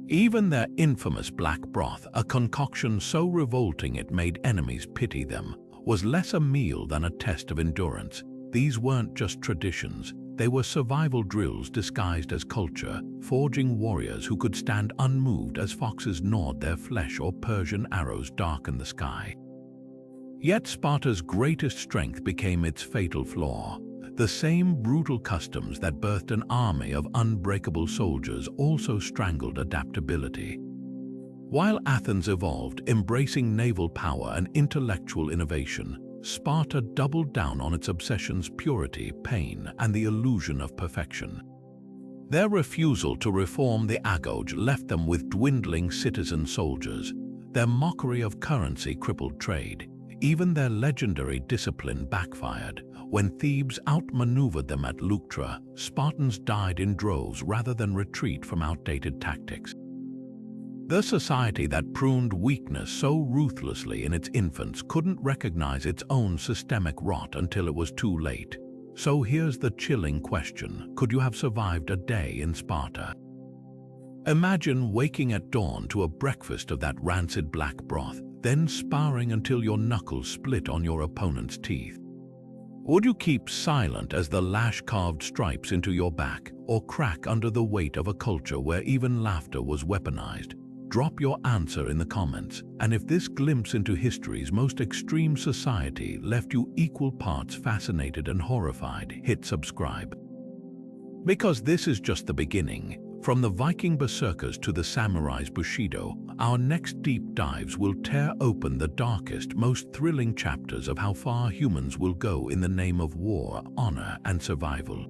Even their infamous black broth, a concoction so revolting it made enemies pity them, was less a meal than a test of endurance. These weren't just traditions, they were survival drills disguised as culture, forging warriors who could stand unmoved as foxes gnawed their flesh or Persian arrows darkened the sky. Yet Sparta's greatest strength became its fatal flaw. The same brutal customs that birthed an army of unbreakable soldiers also strangled adaptability. While Athens evolved, embracing naval power and intellectual innovation, Sparta doubled down on its obsessions: purity, pain, and the illusion of perfection. Their refusal to reform the Agoge left them with dwindling citizen soldiers. Their mockery of currency crippled trade. Even their legendary discipline backfired. When Thebes outmaneuvered them at Leuctra, Spartans died in droves rather than retreat from outdated tactics. The society that pruned weakness so ruthlessly in its infants couldn't recognize its own systemic rot until it was too late. So here's the chilling question: could you have survived a day in Sparta? Imagine waking at dawn to a breakfast of that rancid black broth, then sparring until your knuckles split on your opponent's teeth. Would you keep silent as the lash carved stripes into your back, or crack under the weight of a culture where even laughter was weaponized? Drop your answer in the comments, and if this glimpse into history's most extreme society left you equal parts fascinated and horrified, hit subscribe. Because this is just the beginning. From the Viking berserkers to the samurai's bushido, our next deep dives will tear open the darkest, most thrilling chapters of how far humans will go in the name of war, honor, and survival.